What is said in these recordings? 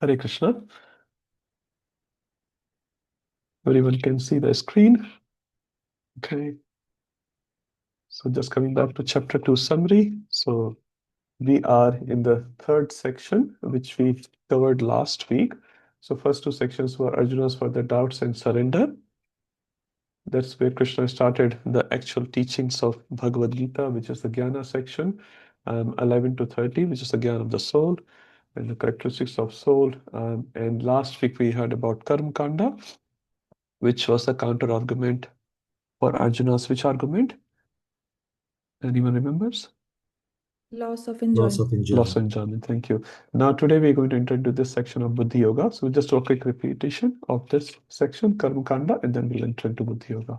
Hare Krishna. Everyone can see the screen. Okay. So just coming back to chapter 2 summary. So we are in the third section, which we covered last week. So first two sections were Arjuna's further doubts and surrender. That's where Krishna started the actual teachings of Bhagavad Gita, which is the Jnana section, 11 to 30, which is the Jnana of the soul and the characteristics of soul. And last week we heard about Karma Kanda, which was the counter argument for Arjuna's which argument? Anyone remembers? Loss of Loss enjoyment. of enjoyment. Loss of enjoyment. Thank you. Now today we're going to enter into this section of Buddhi Yoga. So just a quick repetition of this section, Karma Kanda, and then we'll enter into Buddhi Yoga.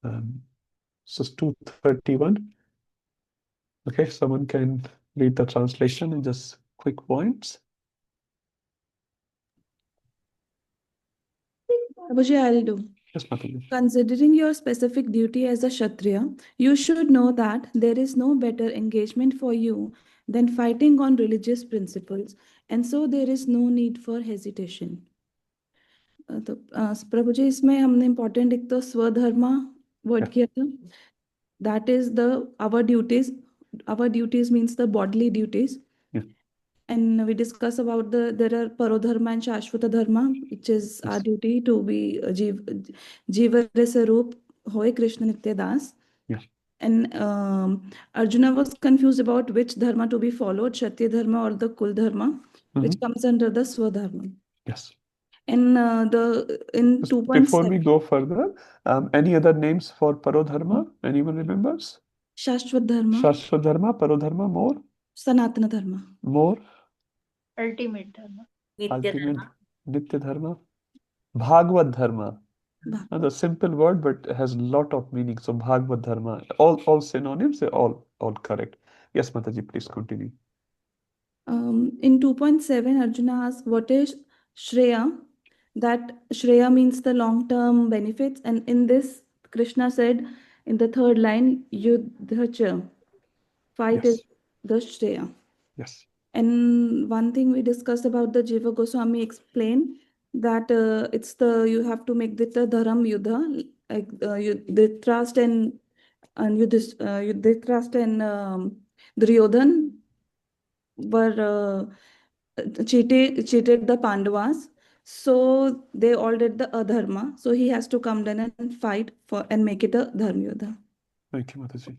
So it's 231. Okay, someone can read the translation in just quick points. Prabhuji, I'll do. Yes, Mataji. Considering your specific duty as a Kshatriya, you should know that there is no better engagement for you than fighting on religious principles, and so there is no need for hesitation. तो प्रभु जी इसमें हमने important एक तो swadharma word किया था. That is the our duties. Our duties means the bodily duties. Yeah. And we discuss about there are parodharma and shashvata dharma, which is our Yes. duty to be jiva sarup hoy Krishna Nitya Das. Yeah. And Arjuna was confused about which dharma to be followed, Kshatriya dharma or the Kul dharma, which comes under the Swadharma. Yes. And in Just 2.7. before we go further, any other names for Parodharma? Anyone remembers? Shashvat dharma, Shashvat Dharma, Parodharma, more? Sanatana dharma. More? Ultimate dharma. Ultimate Nitya Dharma. Bhagavad Dharma. The simple word, but has a lot of meaning. So Bhagavad Dharma. All synonyms, they're all correct. Yes, Mataji, please continue. In 2.7, Arjuna asks, what is Shreya? That Shreya means the long-term benefits. And in this, Krishna said in the third line, Yudhacha. Fight Yes. is the Shreya. Yes. And one thing we discussed about the Jiva Goswami explained that it's you have to make the dharam yuddha, like Dhritarashtra and Dhritarashtra and Duryodhan were cheated the Pandavas, so they all did the adharma. So he has to come down and fight for and make it a dharma yuddha. Thank you, Mataji.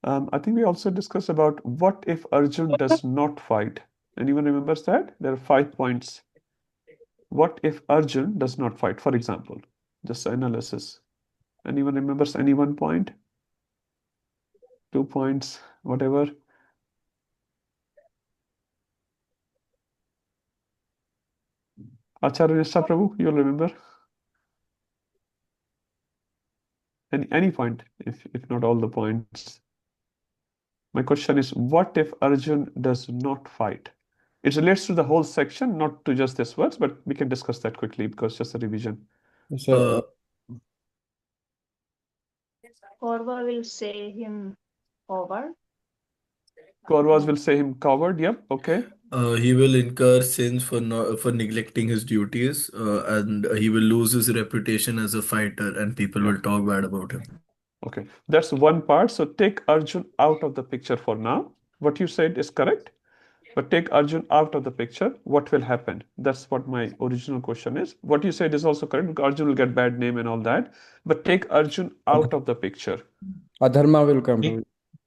I think we also discussed about what if Arjun does not fight. Anyone remembers that? There are 5 points. What if Arjun does not fight? For example, just analysis. Anyone remembers any 1 point? 2 points, whatever. Acharya Nishta Prabhu, you'll remember? Any point, if not all the points. My question is, what if Arjun does not fight? It relates to the whole section, not to just this verse, but we can discuss that quickly because just a revision. So, Kaurva will say him over. Kauravas will say him coward. Yep. Okay. he will incur sins for neglecting his duties, and he will lose his reputation as a fighter, and people will talk bad about him. Okay. That's one part. So take Arjun out of the picture for now. What you said is correct. But take Arjun out of the picture, what will happen? That's what my original question is. What you said is also correct, because Arjun will get bad name and all that. But take Arjun out of the picture. Adharma will come.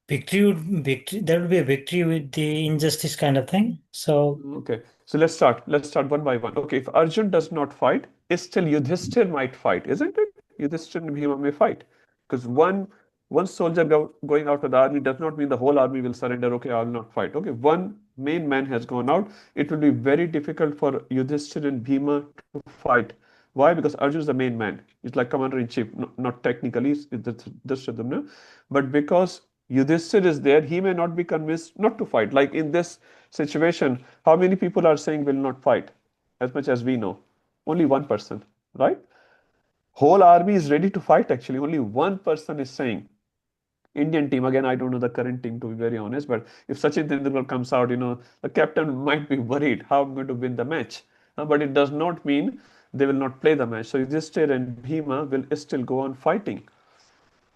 Victory, there will be a victory with the injustice kind of thing. So okay, so let's start one by one. Okay, if Arjun does not fight, still Yudhishthir might fight, isn't it? Yudhishthir and Bhima may fight, because one soldier going out of the army does not mean the whole army will surrender. Okay, I will not fight. Okay, one main man has gone out. It will be very difficult for Yudhishthir and Bhima to fight. Why? Because Arjun is the main man. He's like commander-in-chief, not technically, but because Yudhishthir is there, he may not be convinced not to fight. Like in this situation, how many people are saying will not fight? As much as we know, only one person, right? Whole army is ready to fight actually. Only one person is saying Indian team, again, I don't know the current team to be very honest, but if Sachin Tendulkar comes out, the captain might be worried how I'm going to win the match. But it does not mean they will not play the match. So Yudhishthir and Bhima will still go on fighting.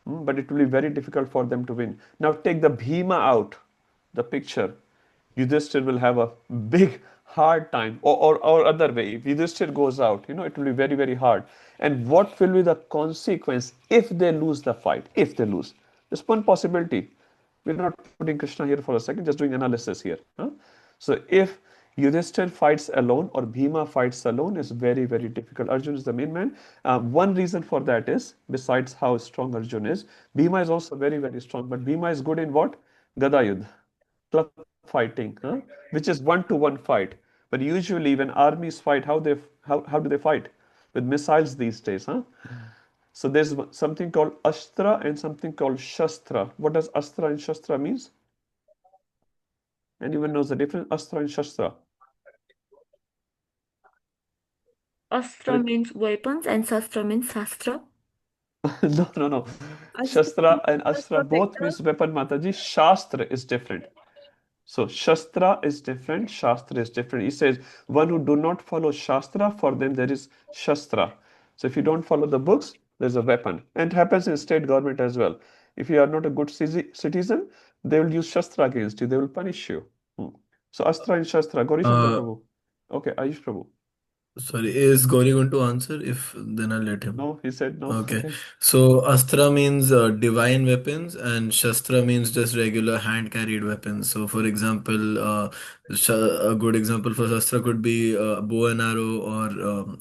But it will be very difficult for them to win. Now take the Bhima out, the picture. Yudhishthir will have a big hard time, or other way. If Yudhishthir goes out, it will be very, very hard. And what will be the consequence if they lose the fight? If they lose, there's one possibility. We're not putting Krishna here for a second, just doing analysis here. So if Yudhishthir fights alone or Bhima fights alone, is very, very difficult. Arjun is the main man. One reason for that is, besides how strong Arjun is, Bhima is also very, very strong. But Bhima is good in what? Gada Yudh, club fighting, which is one-to-one fight. But usually when armies fight, how do they fight? With missiles these days. So there's something called Astra and something called Shastra. What does Astra and Shastra means? Anyone knows the difference? Astra and Shastra. Astra means weapons and Shastra means Shastra. No. Astra Shastra and means Astra both protector. means weapon, Mataji. Shastra is different. So Shastra is different, Shastra is different. He says, one who do not follow Shastra, for them there is Shastra. So if you don't follow the books, there's a weapon. And it happens in state government as well. If you are not a good citizen, they will use Shastra against you. They will punish you. So Astra and Shastra. Gauri Shankar Prabhu. Okay, Ayush Prabhu. Sorry, is Gauri going to answer? If then I'll let him. No, he said no. Okay. So Astra means divine weapons, and Shastra means just regular hand-carried weapons. So, for example, a good example for Shastra could be bow and arrow or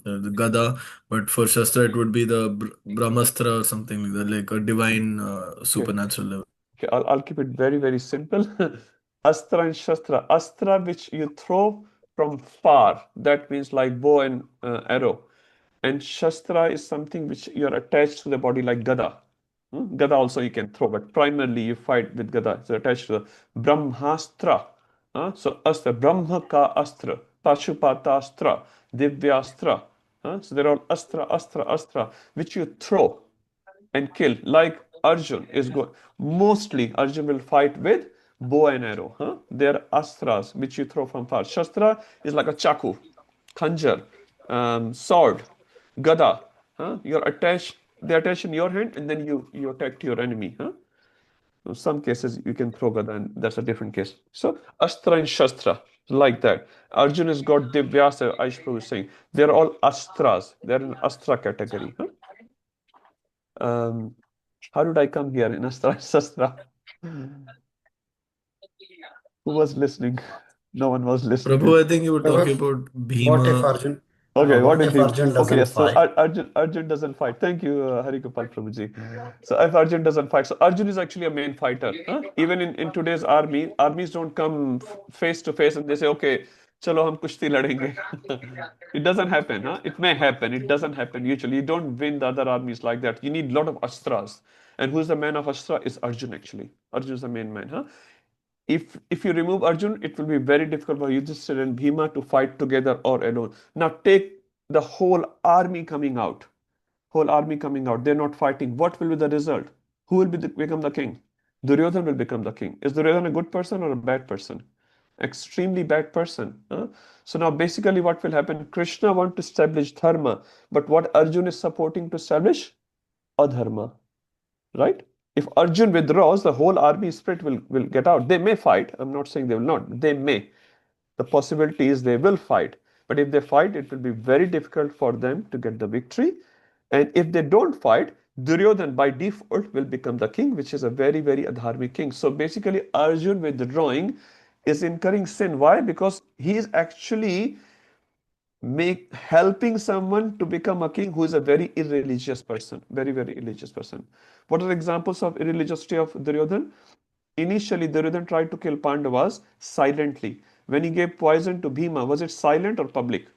the Gada, but for Shastra it would be the Brahmastra or something like that, like a divine supernatural level. Okay, I'll keep it very, very simple. Astra and Shastra. Astra, which you throw from far, that means like bow and arrow. And Shastra is something which you are attached to the body like Gada. Gada also you can throw, but primarily you fight with Gada. It's attached to the Brahmastra. So Astra, Brahma ka Astra, Pashupatastra, Divyastra. So they're all Astra, which you throw and kill. Like Arjun is good. Mostly Arjun will fight with bow and arrow. They're astras which you throw from far. Shastra is like a chaku, khanjar, sword, gada. You're attached. They attach in your hand, and then you attack your enemy. In some cases you can throw gada, and that's a different case. So astra and shastra, like that. Arjun has got divyasa. Aish Prabhu is saying they're all astras. They're in astra category. How did I come here in Astra and Shastra? Who was listening? No one was listening. Prabhu, I think you were talking Prabhu, about what if Bhima. Arjun? Okay, what What if if he? Arjun Okay, doesn't yes. So fight? Arjun doesn't fight. Thank you, Harikopal Prabhuji. So if Arjun doesn't fight, so Arjun is actually a main fighter. Even in today's army, armies don't come face to face and they say, okay, chalo hum kushti ladenge. It doesn't happen. It may happen. It doesn't happen usually. You don't win the other armies like that. You need a lot of astras. And who's the man of astra? Is Arjun actually. Arjun is the main man. If you remove Arjun, it will be very difficult for Yudhishthira and Bhima to fight together or alone. Now take the whole army coming out. Whole army coming out. They're not fighting. What will be the result? Who will become the king? Duryodhan will become the king. Is Duryodhan a good person or a bad person? Extremely bad person. So now basically what will happen? Krishna wants to establish dharma, but what Arjun is supporting to establish? Adharma. Right? If Arjun withdraws, the whole army spirit will get out. They may fight. I'm not saying they will not. They may. The possibility is they will fight. But if they fight, it will be very difficult for them to get the victory. And if they don't fight, Duryodhan by default will become the king, which is a very, very adharmic king. So basically, Arjun withdrawing is incurring sin. Why? Because he is actually helping someone to become a king who is a very irreligious person. Very, very irreligious person. What are examples of irreligiosity of Duryodhan? Initially, Duryodhan tried to kill Pandavas silently. When he gave poison to Bhima, was it silent or public?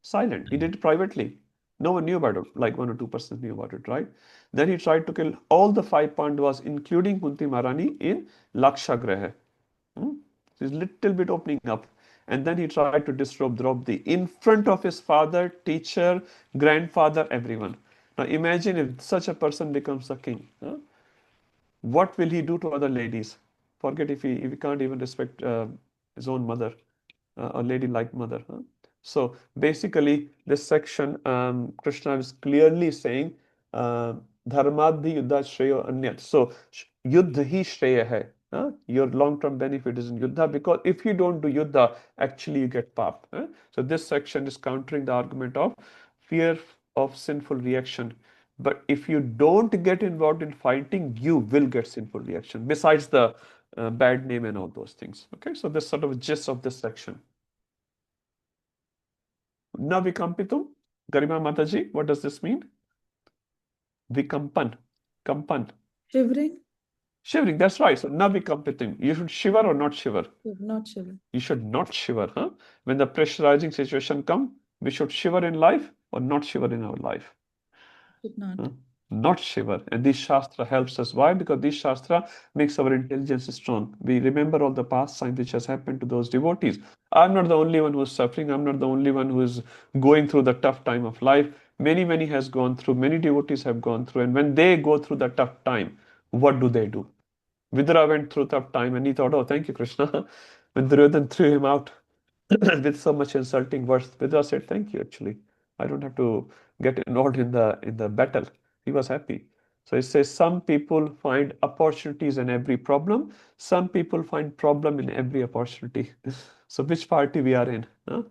Silent. He did it privately. No one knew about it, like 1 or 2% knew about it, right? Then he tried to kill all the 5 Pandavas, including Kunti Maharani, in Lakshagraha. He's little bit opening up. And then he tried to disrobe Draupadi in front of his father, teacher, grandfather, everyone. Now imagine if such a person becomes a king. what will he do to other ladies? Forget if he can't even respect his own mother, a lady like mother. Huh? So basically, this section, Krishna is clearly saying, Dharmadhi yuddha shreyo anyat. So yuddha hi shreya hai. Huh? Your long-term benefit is in yuddha, because if you don't do yuddha, actually you get pap. Huh? So this section is countering the argument of fear of sinful reaction. But if you don't get involved in fighting, you will get sinful reaction, besides the bad name and all those things. Okay, so this sort of gist of this section. Na vikampitum, Garima Mataji, what does this mean? Vikampan, kampan. Shivering? Shivering, that's right. So na vikampitum. You should shiver or not shiver? Not shiver. You should not shiver, huh? When the pressurizing situation come, we should shiver in life or not shiver in our life. Should not. Huh? Not shiver. And this Shastra helps us. Why? Because this Shastra makes our intelligence strong. We remember all the past time which has happened to those devotees. I'm not the only one who is suffering. I'm not the only one who is going through the tough time of life. Many has gone through. Many devotees have gone through. And when they go through the tough time, what do? Vidura went through tough time and he thought, oh, thank you, Krishna. When Duryodhan threw him out with so much insulting words, Vidura said, thank you, actually. I don't have to get involved in the battle. He was happy. So it says some people find opportunities in every problem. Some people find problem in every opportunity. So which party we are in? Huh?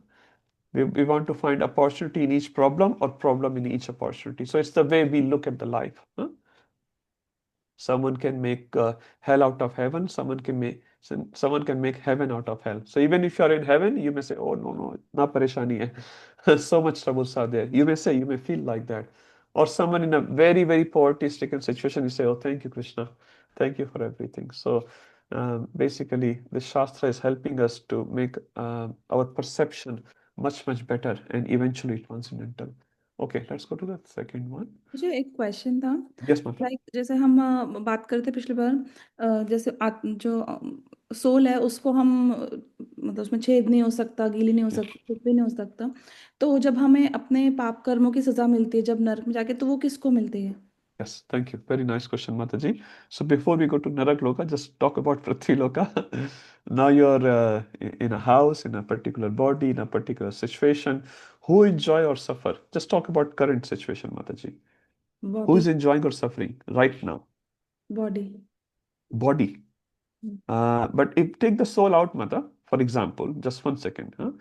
We want to find opportunity in each problem or problem in each opportunity. So it's the way we look at the life. Huh? Someone can make hell out of heaven. Someone can make heaven out of hell. So even if you are in heaven, you may say, "Oh no, na pareshani hai." So much troubles are there. You may feel like that. Or someone in a very poverty-stricken situation, you say, "Oh, thank you, Krishna, thank you for everything." So basically, the Shastra is helping us to make our perception much better and eventually transcendental. Okay, let's go to the second one. मुझे एक question था, Yes, ma'am. Like जैसे हम बात करते पिछली बार, जैसे जो सोल है उसको हम मतलब उसमें छेद नहीं हो सकता, गीली नहीं हो सकती, कुछ भी नहीं हो सकता, तो जब हमें अपने पाप कर्मों की सजा मिलती है जब नरक में जाके, तो वो किसको मिलती है? Yes, thank you. Very nice question, Mataji. So before we go to Narak Loka, just talk about Prithvi Loka. Now you're in a house, in a particular body, in a particular situation. Who enjoy or suffer? Just talk about current situation, Mataji. Who is body. enjoying or suffering right now? Body. Body. But if take the soul out, Mata, for example, just 1 second. Huh?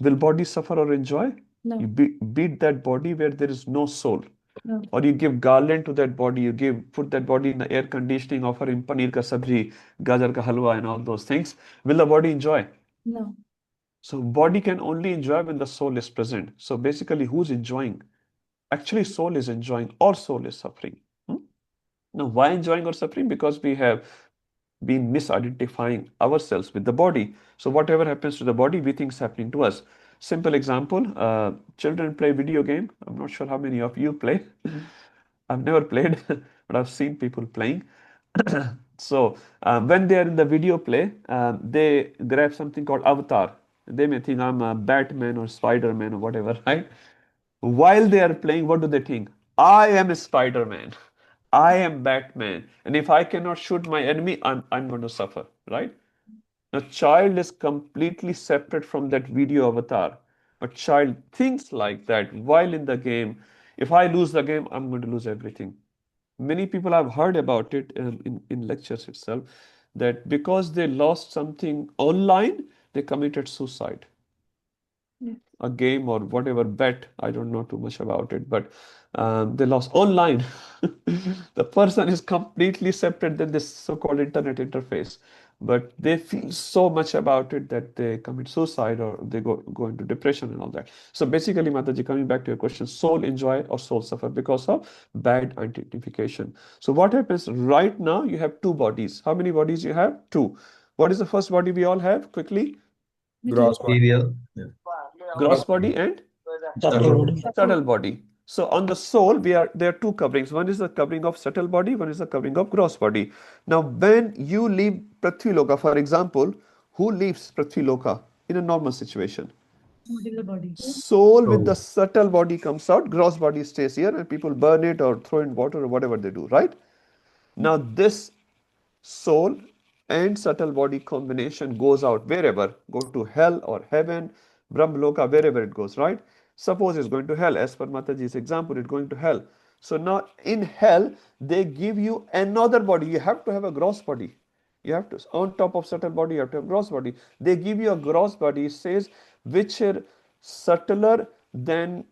Will body suffer or enjoy? No. You beat that body where there is no soul. No. Or you give garland to that body, put that body in the air conditioning, offer him paneer ka sabji, gajar ka halwa and all those things. Will the body enjoy? No. So body can only enjoy when the soul is present. So basically, who's enjoying? Actually, soul is enjoying or soul is suffering. Now, why enjoying or suffering? Because we have been misidentifying ourselves with the body. So whatever happens to the body, we think is happening to us. Simple example, children play video game. I'm not sure how many of you play. I've never played, but I've seen people playing. So when they are in the video play, they grab something called avatar. They may think I'm a Batman or Spider-Man or whatever, right? While they are playing, what do they think? I am a Spider-Man. I am Batman. And if I cannot shoot my enemy, I'm going to suffer, right? Now, child is completely separate from that video avatar. But child thinks like that while in the game. If I lose the game, I'm going to lose everything. Many people have heard about it in lectures itself, that because they lost something online, they committed suicide. Yeah. A game or whatever bet, I don't know too much about it, but they lost online. The person is completely separate than this so-called internet interface, but they feel so much about it that they commit suicide or they go into depression and all that. So basically, Mataji, coming back to your question, soul enjoy or soul suffer because of bad identification. So what happens right now? You have two bodies. How many bodies you have? Two. What is the first body we all have? Quickly. Gross body. Material. Yeah. Gross body and subtle body. So on the soul, there are two coverings. One is the covering of subtle body, one is the covering of gross body. Now, when you leave Prithvi Loka, for example, who leaves Prithvi Loka in a normal situation? Soul with the subtle body comes out, gross body stays here, and people burn it or throw in water or whatever they do, right? Now, this soul and subtle body combination goes out wherever, go to hell or heaven, Brahmaloka, wherever it goes, right? Suppose it's going to hell, as per Mataji's example, it's going to hell. So now in hell, they give you another body. You have to have a gross body. You have to, on top of subtle body, you have to have gross body. They give you a gross body, says, which are subtler than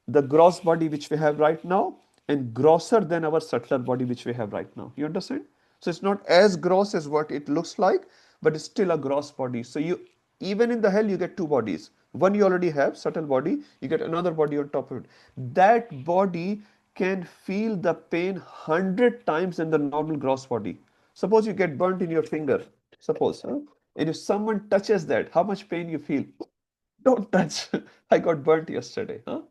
the gross body which we have right now and grosser than our subtler body which we have right now. You understand? So it's not as gross as what it looks like, but it's still a gross body. So you, even in the hell, you get two bodies. One you already have, subtle body, you get another body on top of it. That body can feel the pain 100 times than the normal gross body. Suppose you get burnt in your finger, suppose, huh? And if someone touches that, how much pain you feel? Don't touch. I got burnt yesterday, huh?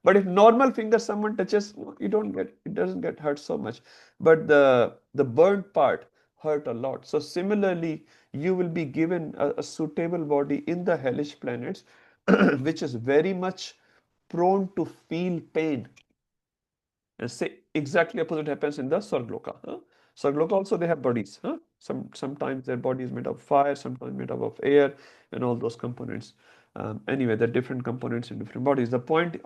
But if normal finger someone touches, you don't get, it doesn't get hurt so much. But the burnt part hurt a lot. So similarly, you will be given a suitable body in the hellish planets, which is very much prone to feel pain. And say exactly opposite happens in the Sargloka. Huh? Sargloka also they have bodies. Huh? Sometimes their body is made of fire, sometimes made up of air, and all those components. Anyway, there are different components in different bodies. The point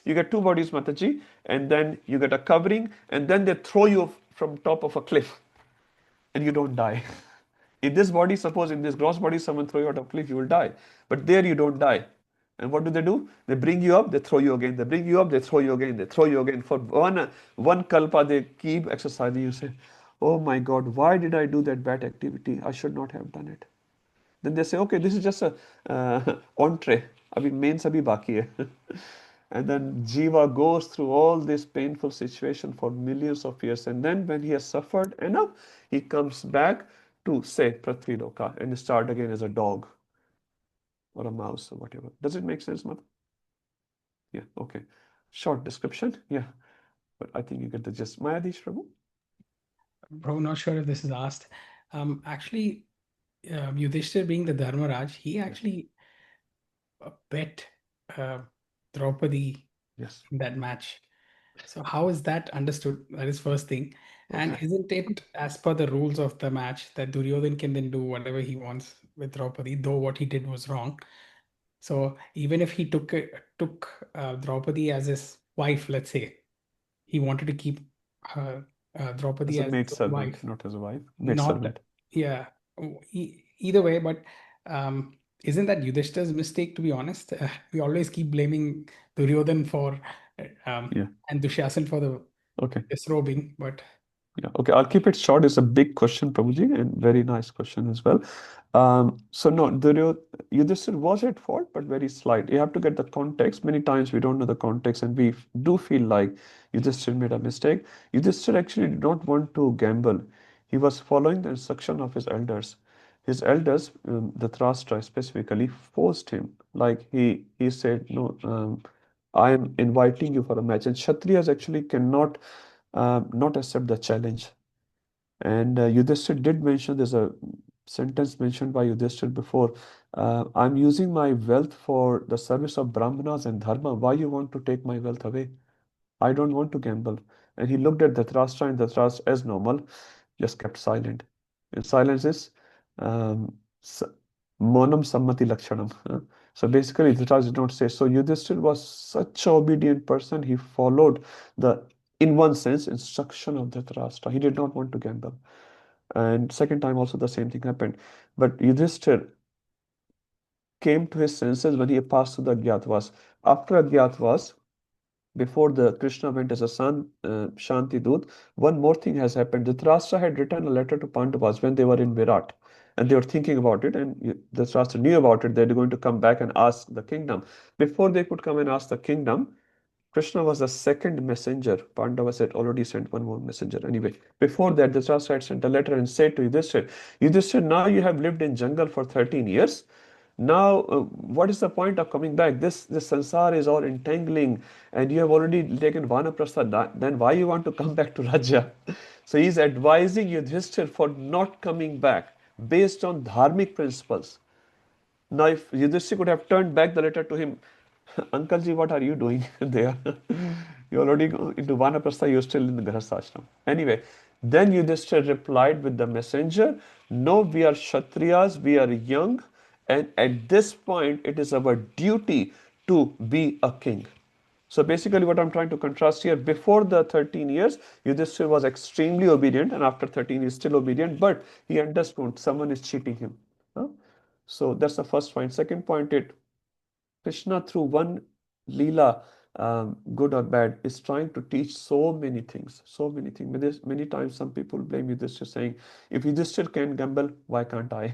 you get two bodies, Mataji, and then you get a covering, and then they throw you from top of a cliff, and you don't die. In this body, suppose in this gross body, someone throw you out of a cliff, you will die. But there you don't die. And what do? They bring you up, they throw you again. They bring you up, they throw you again. They throw you again. For one kalpa, they keep exercising. You say, oh my God, why did I do that bad activity? I should not have done it. Then they say, okay, this is just a entree. Abhi main sabhi baki hai. And then Jiva goes through all this painful situation for millions of years. And then when he has suffered enough, he comes back to say Prithvi Loka and start again as a dog or a mouse or whatever. Does it make sense, Mother? Yeah, okay. Short description. Yeah. But I think you get the gist. Mayadish Prabhu? Bro, not sure if this is asked. Actually, Yudhishthir being the Dharmaraj, he actually bet Draupadi Yes. in that match. So how is that understood? That is first thing. And Okay. isn't it as per the rules of the match that Duryodhan can then do whatever he wants with Draupadi, though what he did was wrong? So even if he took Draupadi as his wife, let's say, he wanted to keep her Draupadi As a as maid his servant, wife, not as a wife. Maid not servant. yeah. Either way, but isn't that Yudhishthir's mistake? To be honest, we always keep blaming Duryodhan for Yeah. and Dushasan for the Okay. disrobing, but Yeah, okay, I'll keep it short. It's a big question, Prabhuji, and very nice question as well. So no, Yudhishthir was at fault, but very slight. You have to get the context. Many times we don't know the context, and we do feel like Yudhishthir made a mistake. Yudhishthir actually did not want to gamble. He was following the instruction of his elders. His elders, the Dhritarashtra specifically, forced him. Like he said, no, I am inviting you for a match. And Kshatriyas actually cannot not accept the challenge. And Yudhishthir did mention, there's a sentence mentioned by Yudhishthir before, I'm using my wealth for the service of Brahmanas and Dharma. Why you want to take my wealth away? I don't want to gamble. And he looked at Dhritarashtra, and Dhritarashtra, as normal, just kept silent. And silence is um, s- monam sammati lakshanam. So basically, Dhritarashtra did not say. So Yudhishthir was such an obedient person. He followed the, in one sense, instruction of Dhritarashtra. He did not want to gamble. And second time also the same thing happened. But Yudhishthir came to his senses when he passed through the Agyatavas. After Agyatavas, before the Krishna went as a son, Shanti Dut, one more thing has happened. Dhritarashtra had written a letter to Pandavas when they were in Virat, and they were thinking about it, and Dhritarashtra knew about it. They're going to come back and ask the kingdom. Before they could come and ask the kingdom, Krishna was the second messenger. Pandavas had already sent one more messenger. Anyway, before that, Dhritarashtra had sent a letter and said to Yudhishthir, Yudhishthir, now you have lived in jungle for 13 years. Now, what is the point of coming back? This sansar is all entangling, and you have already taken vanaprastha. Then why you want to come back to Rajya? So he's advising Yudhishthir for not coming back based on dharmic principles. Now, if Yudhishthir could have turned back the letter to him, Uncle ji, what are you doing there? You already go into Vanaprastha, you're still in the Grihastha ashram. Anyway, Then Yudhishthira replied with the messenger, no, we are Kshatriyas, we are young, and at this point it is our duty to be a king. So basically what I'm trying to contrast here, before the 13 years, Yudhishthira was extremely obedient, and after 13 he's still obedient, but he understood someone is cheating him. Huh? So that's the first point. Second point, Krishna through one Leela, good or bad, is trying to teach so many things, so many things. Many times some people blame Yudhishthira saying, if Yudhishthira can gamble, why can't I?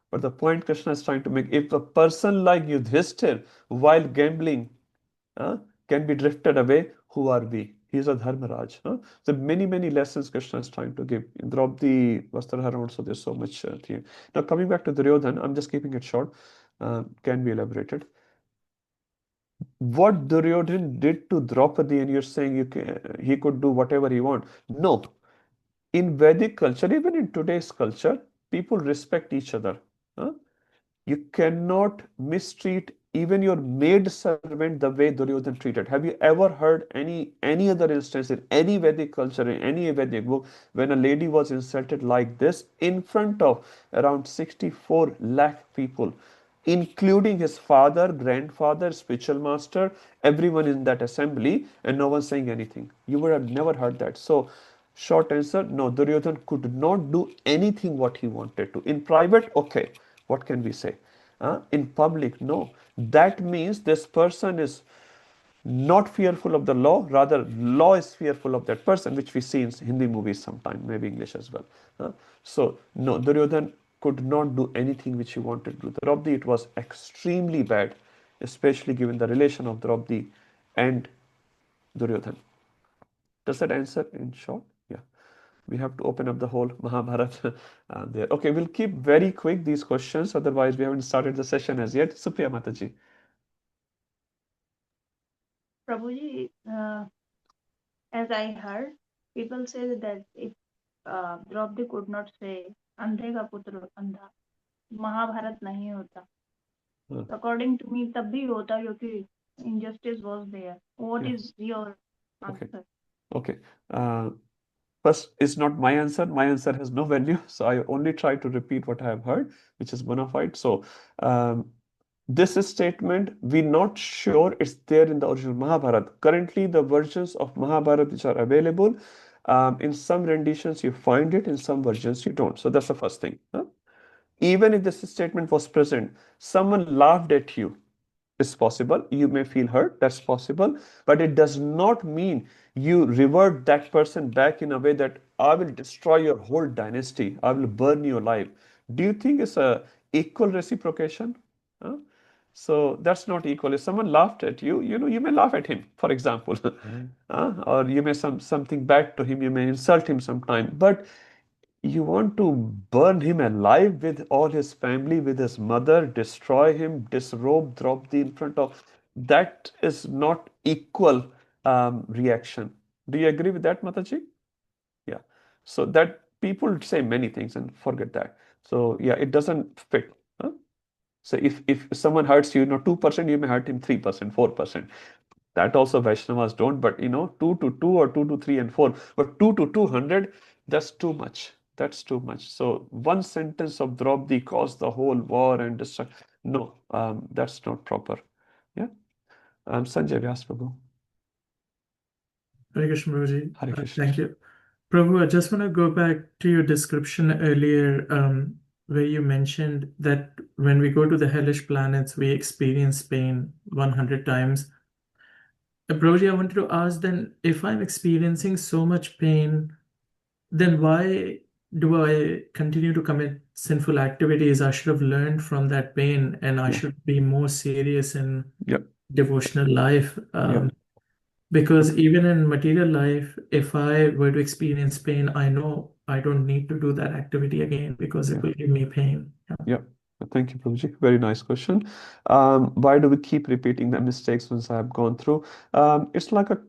But the point Krishna is trying to make, if a person like Yudhishthira, while gambling, uh, can be drifted away, who are we? He is a Dharmaraj. So many lessons Krishna is trying to give. In Draupadi, Vastrahara also, there's so much here. Now coming back to Duryodhana, I'm just keeping it short. Can be elaborated. What Duryodhana did to Draupadi, and you're saying he could do whatever he want. No. In Vedic culture, even in today's culture, people respect each other. Huh? You cannot mistreat even your maid servant the way Duryodhana treated. Have you ever heard any other instance in any Vedic culture, in any Vedic book, when a lady was insulted like this in front of around 64 lakh people, including his father, grandfather, spiritual master, everyone in that assembly, and no one saying anything? You would have never heard that. So, short answer, no, Duryodhana could not do anything what he wanted to. In private, okay, what can we say? In public, no. That means this person is not fearful of the law, rather law is fearful of that person, which we see in Hindi movies sometime, maybe English as well. So no, Duryodhan could not do anything which he wanted to do. Draupadi, it was extremely bad, especially given the relation of Draupadi and Duryodhan. Does that answer in short? Yeah. We have to open up the whole Mahabharata there. Okay, we'll keep very quick these questions, otherwise we haven't started the session as yet. Supriya Mataji. Prabhuji, as I heard, people say that if Draupadi could not say अंधे का पुत्र अंधा, महाभारत नहीं होता. According to me, तब भी होता क्योंकि injustice was there. What is your answer? Okay. First, it's not my answer. My answer has no value. So I only try to repeat what I have heard, which is bona fide. So this statement, we're not sure it's there in the original Mahabharata. Currently, the versions of Mahabharata which are available, in some renditions you find it, in some versions you don't. So that's the first thing. Even if this statement was present, someone laughed at you. It's possible. You may feel hurt. That's possible. But it does not mean you revert that person back in a way that I will destroy your whole dynasty. I will burn you alive. Do you think it's a equal reciprocation? So that's not equal. If someone laughed at you, you may laugh at him, for example, or you may something bad to him. You may insult him sometime, but you want to burn him alive with all his family, with his mother, destroy him, disrobe, drop the in front of. That is not equal reaction. Do you agree with that, Mataji? Yeah. So that people say many things and forget that. So yeah, it doesn't fit. So if someone hurts you, 2%, you may hurt him 3%, 4%. That also Vaishnavas don't, but 2 to 2 or 2 to 3 and 4. But 2 to 200, that's too much. That's too much. So one sentence of Draupadi caused the whole war and destruction. No, that's not proper. Yeah. Sanjay Vyas Prabhu. Hare Krishna, Prabhuji. Hare Krishna. Thank you. Prabhu, I just want to go back to your description earlier, where you mentioned that when we go to the hellish planets, we experience pain 100 times. Prabhuji, I wanted to ask then, if I'm experiencing so much pain, then why do I continue to commit sinful activities? I should have learned from that pain, and I should be more serious in devotional life. Because even in material life, if I were to experience pain, I know I don't need to do that activity again because it will give me pain. Yeah. Thank you, Prabhuji. Very nice question. Why do we keep repeating the mistakes once I have gone through? It's like a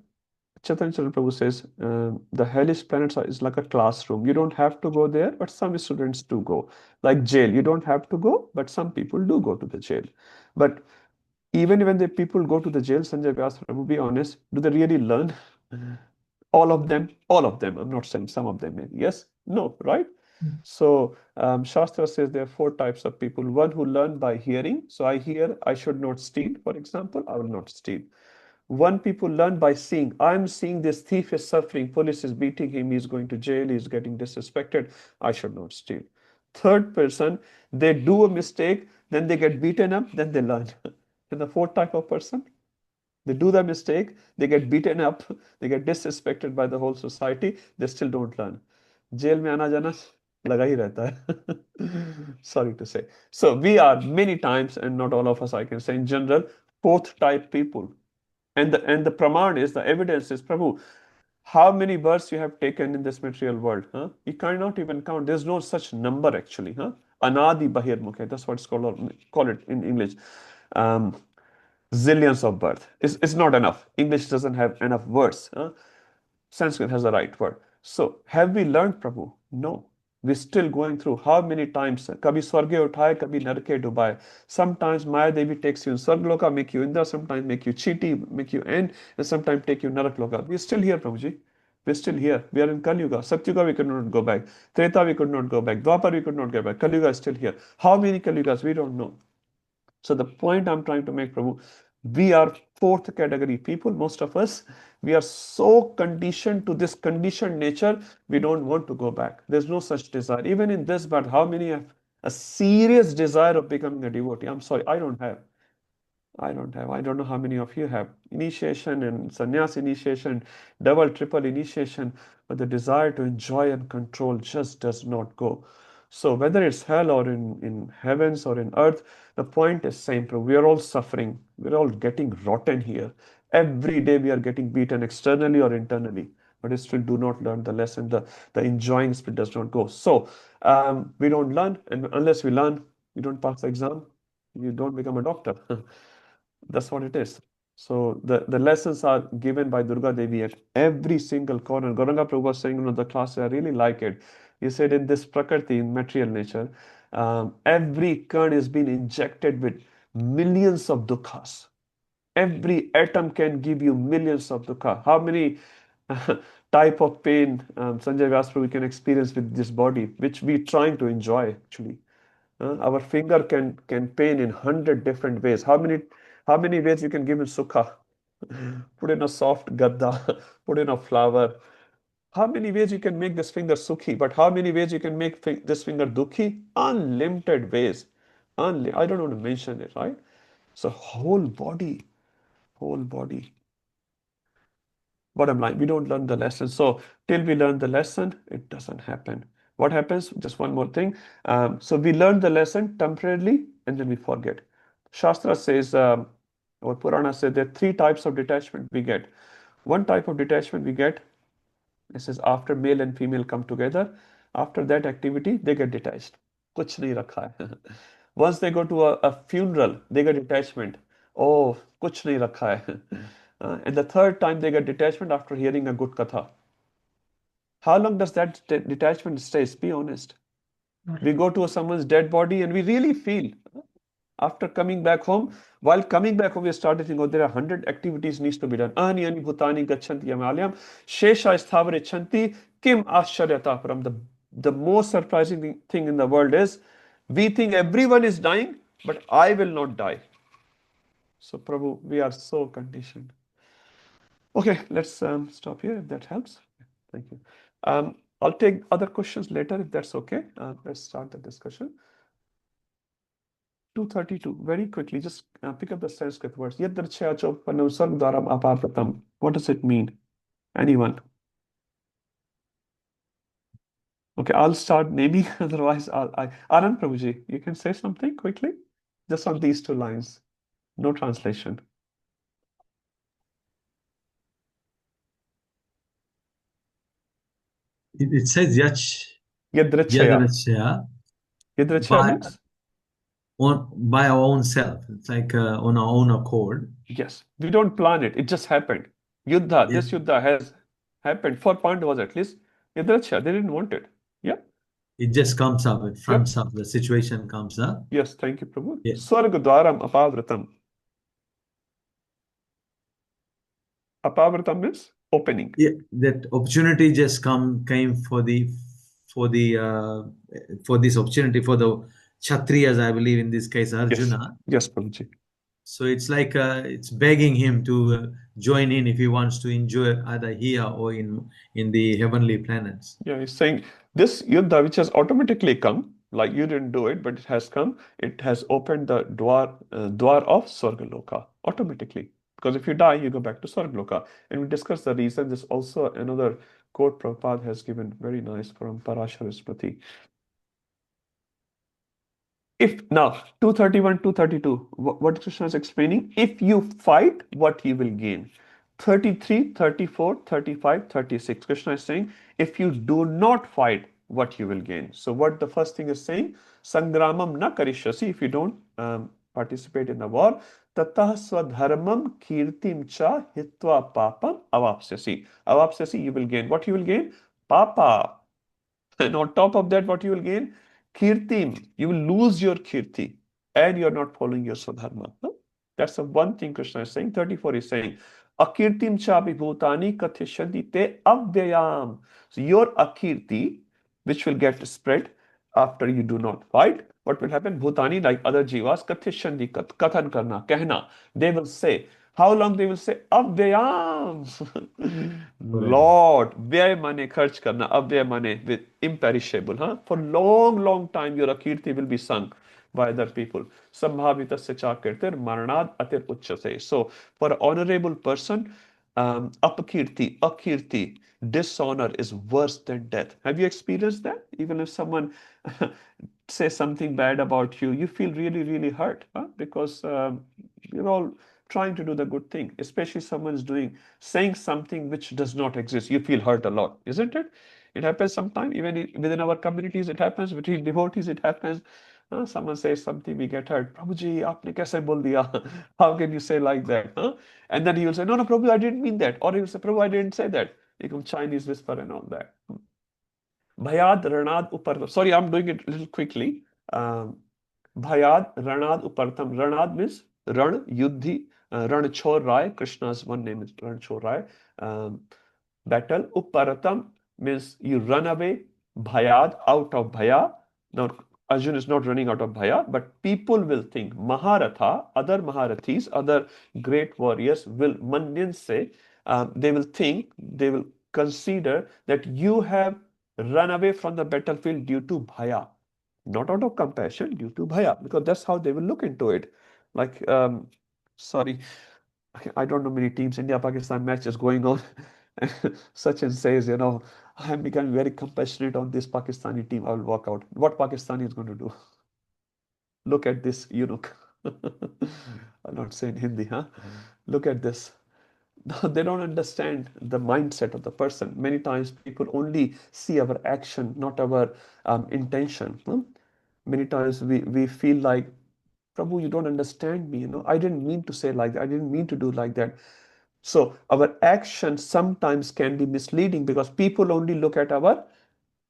Chaitanya Prabhu says, the hellish planets is like a classroom. You don't have to go there, but some students do go. Like jail, you don't have to go, but some people do go to the jail. But even when the people go to the jail, Sanjay Vyas Prabhu, be honest, do they really learn? All of them? All of them. I'm not saying some of them maybe. Yes? No, right? So Shastra says there are 4 types of people. One who learn by hearing. So I hear I should not steal, for example, I will not steal. One people learn by seeing. I'm seeing this thief is suffering, police is beating him, he's going to jail, he's getting disrespected, I should not steal. Third person, they do a mistake, then they get beaten up, then they learn. And the fourth type of person, they do the mistake, they get beaten up, they get disrespected by the whole society, they still don't learn. Jail mein aana jana laga hi rehta hai. Sorry to say. So we are many times, and not all of us, I can say in general, fourth type people. And the praman is, the evidence is, Prabhu, how many births you have taken in this material world? Huh? You cannot even count. There's no such number actually. Huh? Anadi Bahirmukhe, that's what it's call it in English. Zillions of birth. It's not enough. English doesn't have enough words. Huh? Sanskrit has the right word. So have we learned, Prabhu? No. We're still going through how many times? Kabhi swarge uthaye, kabhi narke dubaye. Sometimes Maya Devi takes you in Swargloka, make you Indra, sometimes make you Chiti, make you end, and sometimes take you Narakloka. We're still here, Prabhuji. We're still here. We are in Kali Yuga. Satyuga we could not go back. Treta we could not go back. Dwapar we could not go back. Kali Yuga is still here. How many Kali Yugas? We don't know. So the point I'm trying to make, Prabhu, we are fourth category people, most of us. We are so conditioned to this conditioned nature, we don't want to go back. There's no such desire. Even in this, but how many have a serious desire of becoming a devotee? I'm sorry, I don't have. I don't have. I don't know how many of you have. Initiation and sannyas initiation, double, triple initiation, but the desire to enjoy and control just does not go. So whether it's hell or in heavens or in earth, the point is same. We are all suffering. We're all getting rotten here. Every day we are getting beaten externally or internally, but we still do not learn the lesson. The enjoying spirit does not go. So we don't learn, and unless we learn, you don't pass the exam, you don't become a doctor. That's what it is. So the lessons are given by Durga Devi at every single corner. Gauranga Prabhu was saying in the class, I really like it. He said in this Prakriti, in material nature, every kern is being injected with millions of dukkhas. Every atom can give you millions of dukkha. How many type of pain, Sanjay Vyas Prabhu, we can experience with this body, which we trying to enjoy actually. Our finger can pain in 100 different ways. How many ways you can give it sukha? Put in a soft gadda, put in a flower. How many ways you can make this finger sukhi? But how many ways you can make this finger dukhi? Unlimited ways. I don't want to mention it, right? So whole body. Bottom line, we don't learn the lesson. So till we learn the lesson, it doesn't happen. What happens? Just one more thing. So we learn the lesson temporarily and then we forget. Shastra says, or Purana says there are 3 types of detachment we get. One type of detachment we get, it says after male and female come together, after that activity, they get detached. Kuch nahi rakha hai. Once they go to a funeral, they get detachment. Oh, kuch nahi rakha hai. And the third time they get detachment after hearing a good katha. How long does that detachment stay? Be honest. We go to someone's dead body and we really feel after coming back home, while coming back home, we started thinking, oh, there are 100 activities needs to be done. Ani ani bhutani gachanti amalyam, shesha sthavare chanti, kim ascharyata param. The most surprising thing in the world is, we think everyone is dying, but I will not die. So, Prabhu, we are so conditioned. Okay, let's stop here if that helps. Thank you. I'll take other questions later if that's okay. Let's start the discussion. 232. Very quickly, just pick up the Sanskrit words. What does it mean? Anyone? Okay, I'll start maybe. Otherwise, Anand Prabhuji, you can say something quickly, just on these 2 lines. No translation. It says Yadrachaya. Yadrachaya Yadrachaya means? by our own self. It's like on our own accord. Yes, we don't plan it. It just happened. Yuddha, this Yuddha has happened. For Pandavas at least. Yadrachaya, they didn't want it. Yeah. It just comes up, it fronts up, the situation comes up. Yes, thank you, Prabhu. Yeah. Swargadwaram apavratam. Apavratam means opening. Yeah, that opportunity just came for this opportunity for the Kshatriyas, I believe in this case Arjuna. Yes, Prabhuji. So it's like it's begging him to join in if he wants to enjoy either here or in the heavenly planets. Yeah, he's saying this yuddha which has automatically come, like you didn't do it, but it has come. It has opened the dwar of Swargaloka automatically. Because if you die, you go back to Swargaloka. And we discussed the reason. There's also another quote Prabhupada has given, very nice, from Parashara Smriti. If now 231, 232, what Krishna is explaining, if you fight, what you will gain. 33, 34, 35, 36. Krishna is saying, if you do not fight, what you will gain. So what the first thing is saying, Sangramam na karishyasi, if you don't participate in the war, tatah swadharmam kirtim cha hitva papam avapsyasi. Avapsyasi, you will gain. What you will gain? Papa. And on top of that, what you will gain? Kirtim. You will lose your kirti and you're not following your swadharma. Huh? That's the one thing Krishna is saying. 34 is saying, Akirtim cha vibhutani kathishyanti te avyayam. So your akirti, which will get spread after you do not fight, what will happen? Bhutani, like other jivas, kathishyanti, kathan karna, kehna. They will say, how long they will say? Avyayam. Lord, vyay mane kharch karna, avyay mane with imperishable. Huh? For long, long time your akirti will be sung by other people. Sambhavitasya cha kirtir maranad atir uchyase. So for an honorable person, apakirti, akirti, dishonor is worse than death. Have you experienced that? Even if someone says something bad about you, you feel really, really hurt, huh? Because you're all trying to do the good thing, especially someone's saying something which does not exist. You feel hurt a lot, isn't it? It happens sometimes, even within our communities, it happens, between devotees, it happens. Someone says something, we get hurt. Prabhuji, aapne kaise bol diya? How can you say like that? Huh? And then he will say, no, Prabhu, I didn't mean that. Or he will say, Prabhu, I didn't say that. Become Chinese whisper and all that. Bhayad Ranad Upartam. Sorry, I'm doing it a little quickly. Bhayad Ranad Upartam. Ranad means Ran, Yuddhi, Ran Chor Rai. Krishna's one name is Ran Chor Rai. Battle. Uparatam means you run away. Bhayad, out of Bhaya. Now, Arjun is not running out of Bhaya, but people will think. Maharatha, other Maharathis, other great warriors will, Mandyan say, they will think, they will consider that you have run away from the battlefield due to Bhaya. Not out of compassion, due to Bhaya, because that's how they will look into it. Like, sorry, I don't know many teams, India-Pakistan match is going on. Sachin says, I'm becoming very compassionate on this Pakistani team. I will walk out. What Pakistani is going to do? Look at this eunuch. I'll not say in Hindi, huh? Look at this. They don't understand the mindset of the person. Many times people only see our action, not our intention. Many times we feel like, Prabhu, you don't understand me. I didn't mean to say like that. I didn't mean to do like that. So our action sometimes can be misleading because people only look at our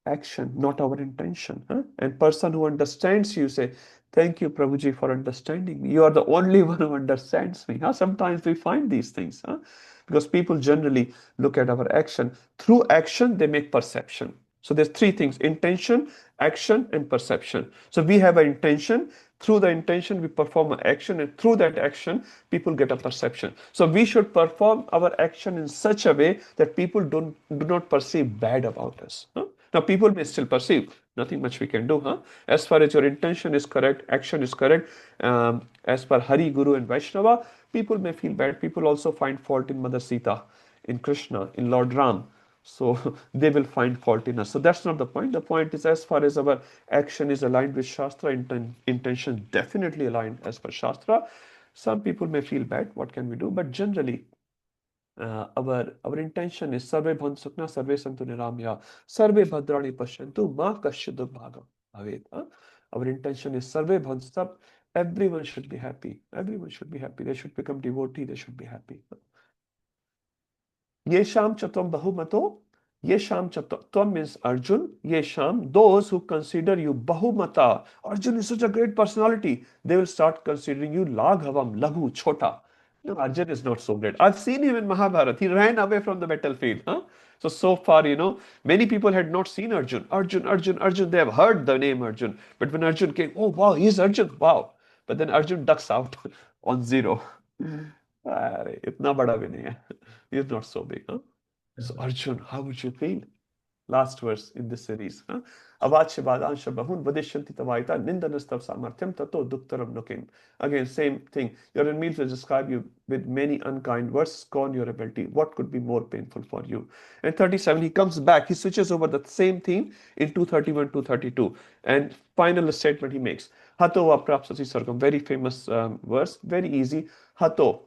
action, not our intention. And person who understands you say, thank you, Prabhuji, for understanding me. You are the only one who understands me. Sometimes we find these things because people generally look at our action. Through action, they make perception. So there's three things: intention, action, and perception. So we have an intention. Through the intention, we perform an action, and through that action, people get a perception. So we should perform our action in such a way that people do not perceive bad about us. Now, people may still perceive. Nothing much we can do. As far as your intention is correct, action is correct, as per Hari, Guru, and Vaishnava, people may feel bad. People also find fault in Mother Sita, in Krishna, in Lord Ram. So they will find fault in us. So that's not the point. The point is, as far as our action is aligned with Shastra, intention definitely aligned as per Shastra. Some people may feel bad. What can we do? But generally, our intention is sarve bhavantu sukhna, sarve santu niramya, sarve bhadrani pashyantu, ma kaschid bhagam bhavet. Our intention is sarve bhavantu sab. Everyone should be happy. Everyone should be happy. They should become devotee. They should be happy. Yesham chatam bahumato. Yesham chatam means Arjun. Yesham, those who consider you bahumata. Arjun is such a great personality. They will start considering you laghavam, laghu, chota. No, Arjun is not so great. I've seen him in Mahabharata. He ran away from the battlefield. Huh? So far, many people had not seen Arjun. Arjun. They have heard the name Arjun. But when Arjun came, oh wow, he's Arjun. Wow. But then Arjun ducks out on zero. अरे, इतना बड़ा भी नहीं है. He is not so big. Huh? So Arjun, how would you feel? Last verse in this series. Huh? Avache badansha bahun vadishanti tavaita nindanastav samarthyam tato duktaram nukim. Again, same thing. Your enemies will describe you with many unkind words, scorn your ability. What could be more painful for you? And 37, he comes back. He switches over the same theme in 231, 232. And final statement he makes. Hato va prapsasi sargam. Very famous verse. Very easy. Hato.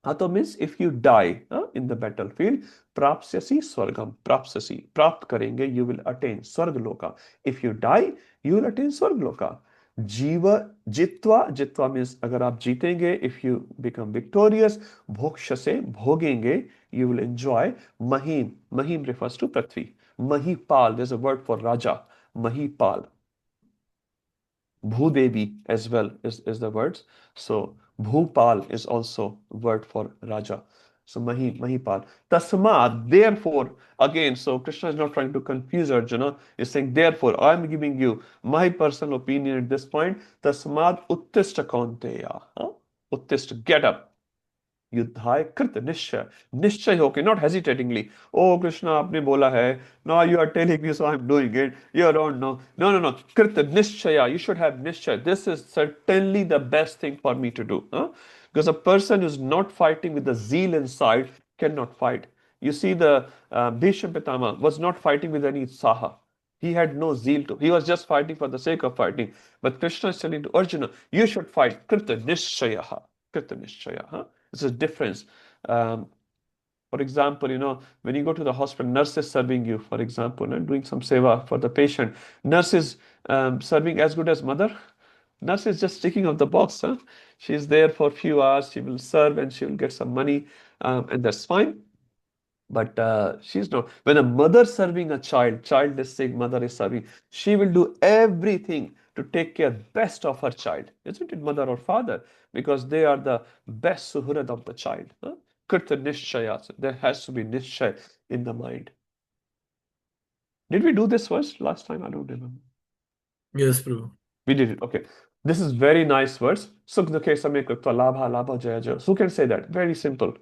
Hato means if you die in the battlefield, prapsyasi swargam, prapsyasi, prapt karenge, you will attain swargaloka. If you die, you will attain swargaloka. Jiva jitva means agar aap jeetenge, if you become victorious, bhokshase, bhogenge, you will enjoy. Mahim refers to Prithvi. Mahipal, there's a word for Raja. Mahipal. Bhudevi as well is the words. So Bhupal is also word for Raja. So Mahipal. Tasmad, therefore, again, so Krishna is not trying to confuse Arjuna. He's saying, therefore, I'm giving you my personal opinion at this point. Tasmad uttishta kaunteya. Uttishta, get up. युद्धाय कृत निश्चय होके, not hesitatingly. Oh Krishna, आपने बोला है. Now you are telling me, so I'm doing it. You don't know. No. कृत निश्चय. You should have निश्चय. This is certainly the best thing for me to do. Because a person who's not fighting with the zeal inside cannot fight. You see, the Bhishma Pitama was not fighting with any saha. He had no zeal to. He was just fighting for the sake of fighting. But Krishna is telling to Arjuna, you should fight. Krita nishchaya. Krita nishchaya. It's a difference. For example, when you go to the hospital, nurse is serving you, for example, and doing some seva for the patient. Nurse is serving as good as mother. Nurse is just ticking off the box. She's there for a few hours. She will serve and she will get some money, and that's fine. But she's not. When a mother serving a child is sick, mother is serving, she will do everything to take care best of her child. Isn't it mother or father? Because they are the best suhurad of the child. Krita nishchaya. There has to be nishchay in the mind. Did we do this verse last time? I don't remember. Yes, Prabhu. We did it. Okay. This is very nice verse. Sukh dukhe samay kripta labha jaya jaya. Who can say that? Very simple.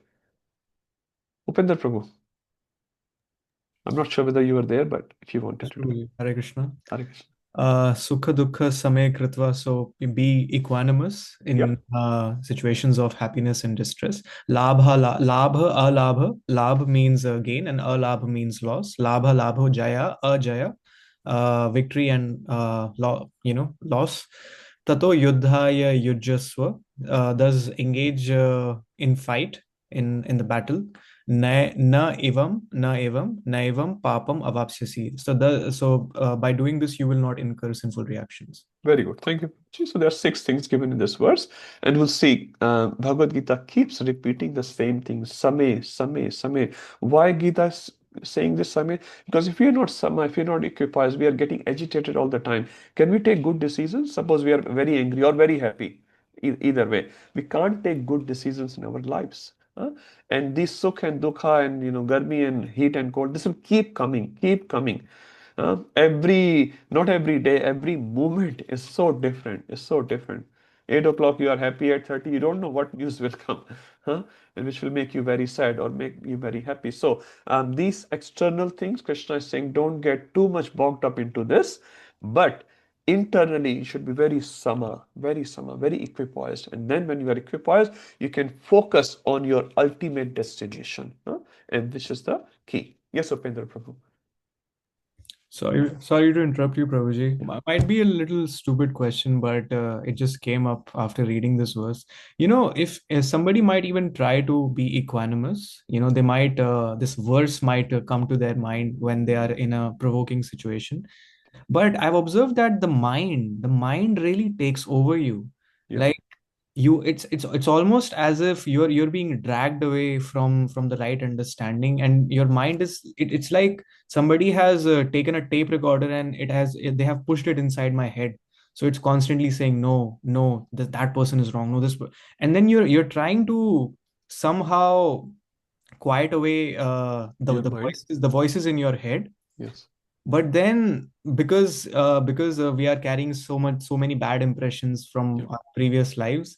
Upendra Prabhu. I'm not sure whether you were there, but if you wanted to do. Hare Krishna. Hare Krishna. Sukha dukkha samay kritva. So be equanimous in situations of happiness and distress. Labha, alabha. Labha means gain and alabha means loss. Labha, labho, jaya, ajaya. Victory and loss. Tato yuddhaya yujjasva. Thus engage in fight in the battle. Na evam papam avapsyasi. So by doing this, you will not incur sinful reactions. Very good. Thank you. So there are 6 things given in this verse, and we'll see Bhagavad Gita keeps repeating the same thing. Same. Why Gita is saying this same? Because if we are not sama, if we are not equipoised, we are getting agitated all the time. Can we take good decisions? Suppose we are very angry or very happy. Either way, we can't take good decisions in our lives. And these sukh and dukha and garmi and heat and cold, this will keep coming. Not every day, every moment is so different. 8 o'clock you are happy, at 30 you don't know what news will come, and which will make you very sad or make you very happy. So these external things, Krishna is saying, don't get too much bogged up into this, but internally you should be very equipoised. And then when you are equipoised, you can focus on your ultimate destination, and this is the key. Yes, Upendra Prabhu. Sorry to interrupt you, Prabhuji. Might be a little stupid question, but it just came up after reading this verse. If somebody might even try to be equanimous, they might this verse might come to their mind when they are in a provoking situation. But I've observed that the mind really takes over you. Yeah. Like it's almost as if you're being dragged away from the right understanding, and your mind it's like somebody has taken a tape recorder and they have pushed it inside my head. So it's constantly saying no, that person is wrong, no, and then you're trying to somehow quiet away Your mind. the voices in your head. Yes. But then because we are carrying so many bad impressions from Yeah. our previous lives,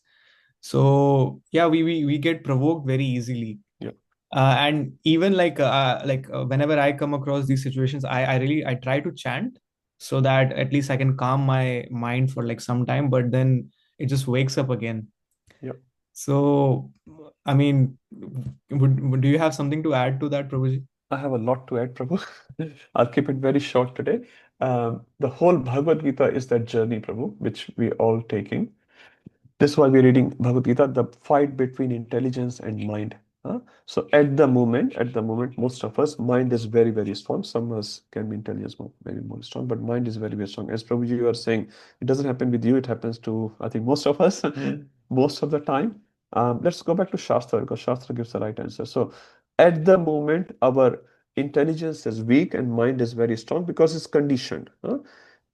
so yeah, we get provoked very easily. Yeah. And even whenever I come across these situations, I try to chant so that at least I can calm my mind for like some time, but then it just wakes up again. Yeah. So I mean, do you have something to add to that, Prabhuji? I have a lot to add, Prabhu. I'll keep it very short today. The whole Bhagavad Gita is that journey, Prabhu, which we all taking. This is why we're reading Bhagavad Gita, the fight between intelligence and mind. So at the moment, most of us, mind is very, very strong. Some of us can be intelligence more, maybe more strong, but mind is very, very strong. As Prabhuji, you are saying, it doesn't happen with you, it happens to, I think, most of us, most of the time. Let's go back to Shastra, because Shastra gives the right answer. So at the moment, our intelligence is weak and mind is very strong because it's conditioned.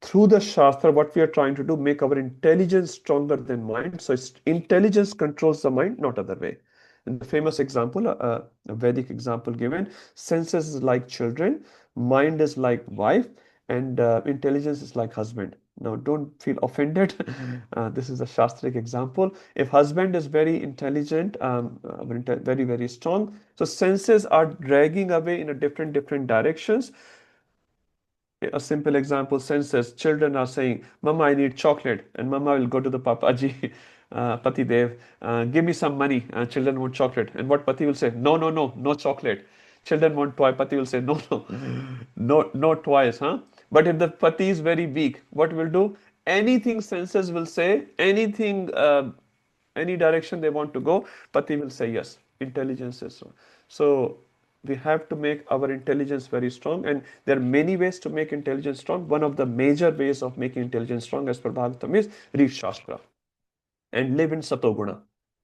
Through the Shastra, what we are trying to do, make our intelligence stronger than mind. So intelligence controls the mind, not other way. And the famous example, a Vedic example given, senses is like children, mind is like wife, and intelligence is like husband. Now, don't feel offended. This is a Shastric example. If husband is very intelligent, very, very strong, so senses are dragging away in a different directions. A simple example, senses, children are saying, Mama, I need chocolate. And Mama will go to the Papaji, Pati Dev, give me some money. Children want chocolate. And what Pati will say, no, no, no, no chocolate. Children want toy. Pati will say, no, no, no toys. But if the Pati is very weak, what will do? Anything senses will say, anything, any direction they want to go, Pati will say yes. Intelligence is so. So we have to make our intelligence very strong, and there are many ways to make intelligence strong. One of the major ways of making intelligence strong, as per Bhagavatam, is read Shastra and live in Satoguna.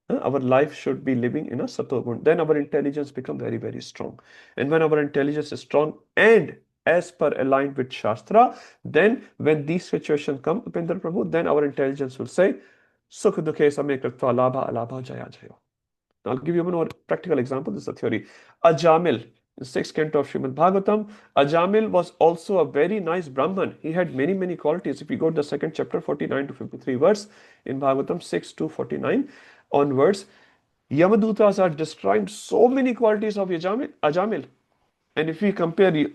Our life should be living in a Satoguna. Then our intelligence become very, very strong. And when our intelligence is strong and as per aligned with Shastra, then when these situations come, Upendra Prabhu, then our intelligence will say, Sukha dukhe same kritva labha alabha jaya jaya. I'll give you one more practical example. This is a theory. Ajamil, the sixth canto of Srimad Bhagavatam, Ajamil was also a very nice Brahman. He had many, many qualities. If you go to the second chapter, 49 to 53 verse, in Bhagavatam 6 to 49 onwards, Yamadutas are describing so many qualities of Ajamil. And if we compare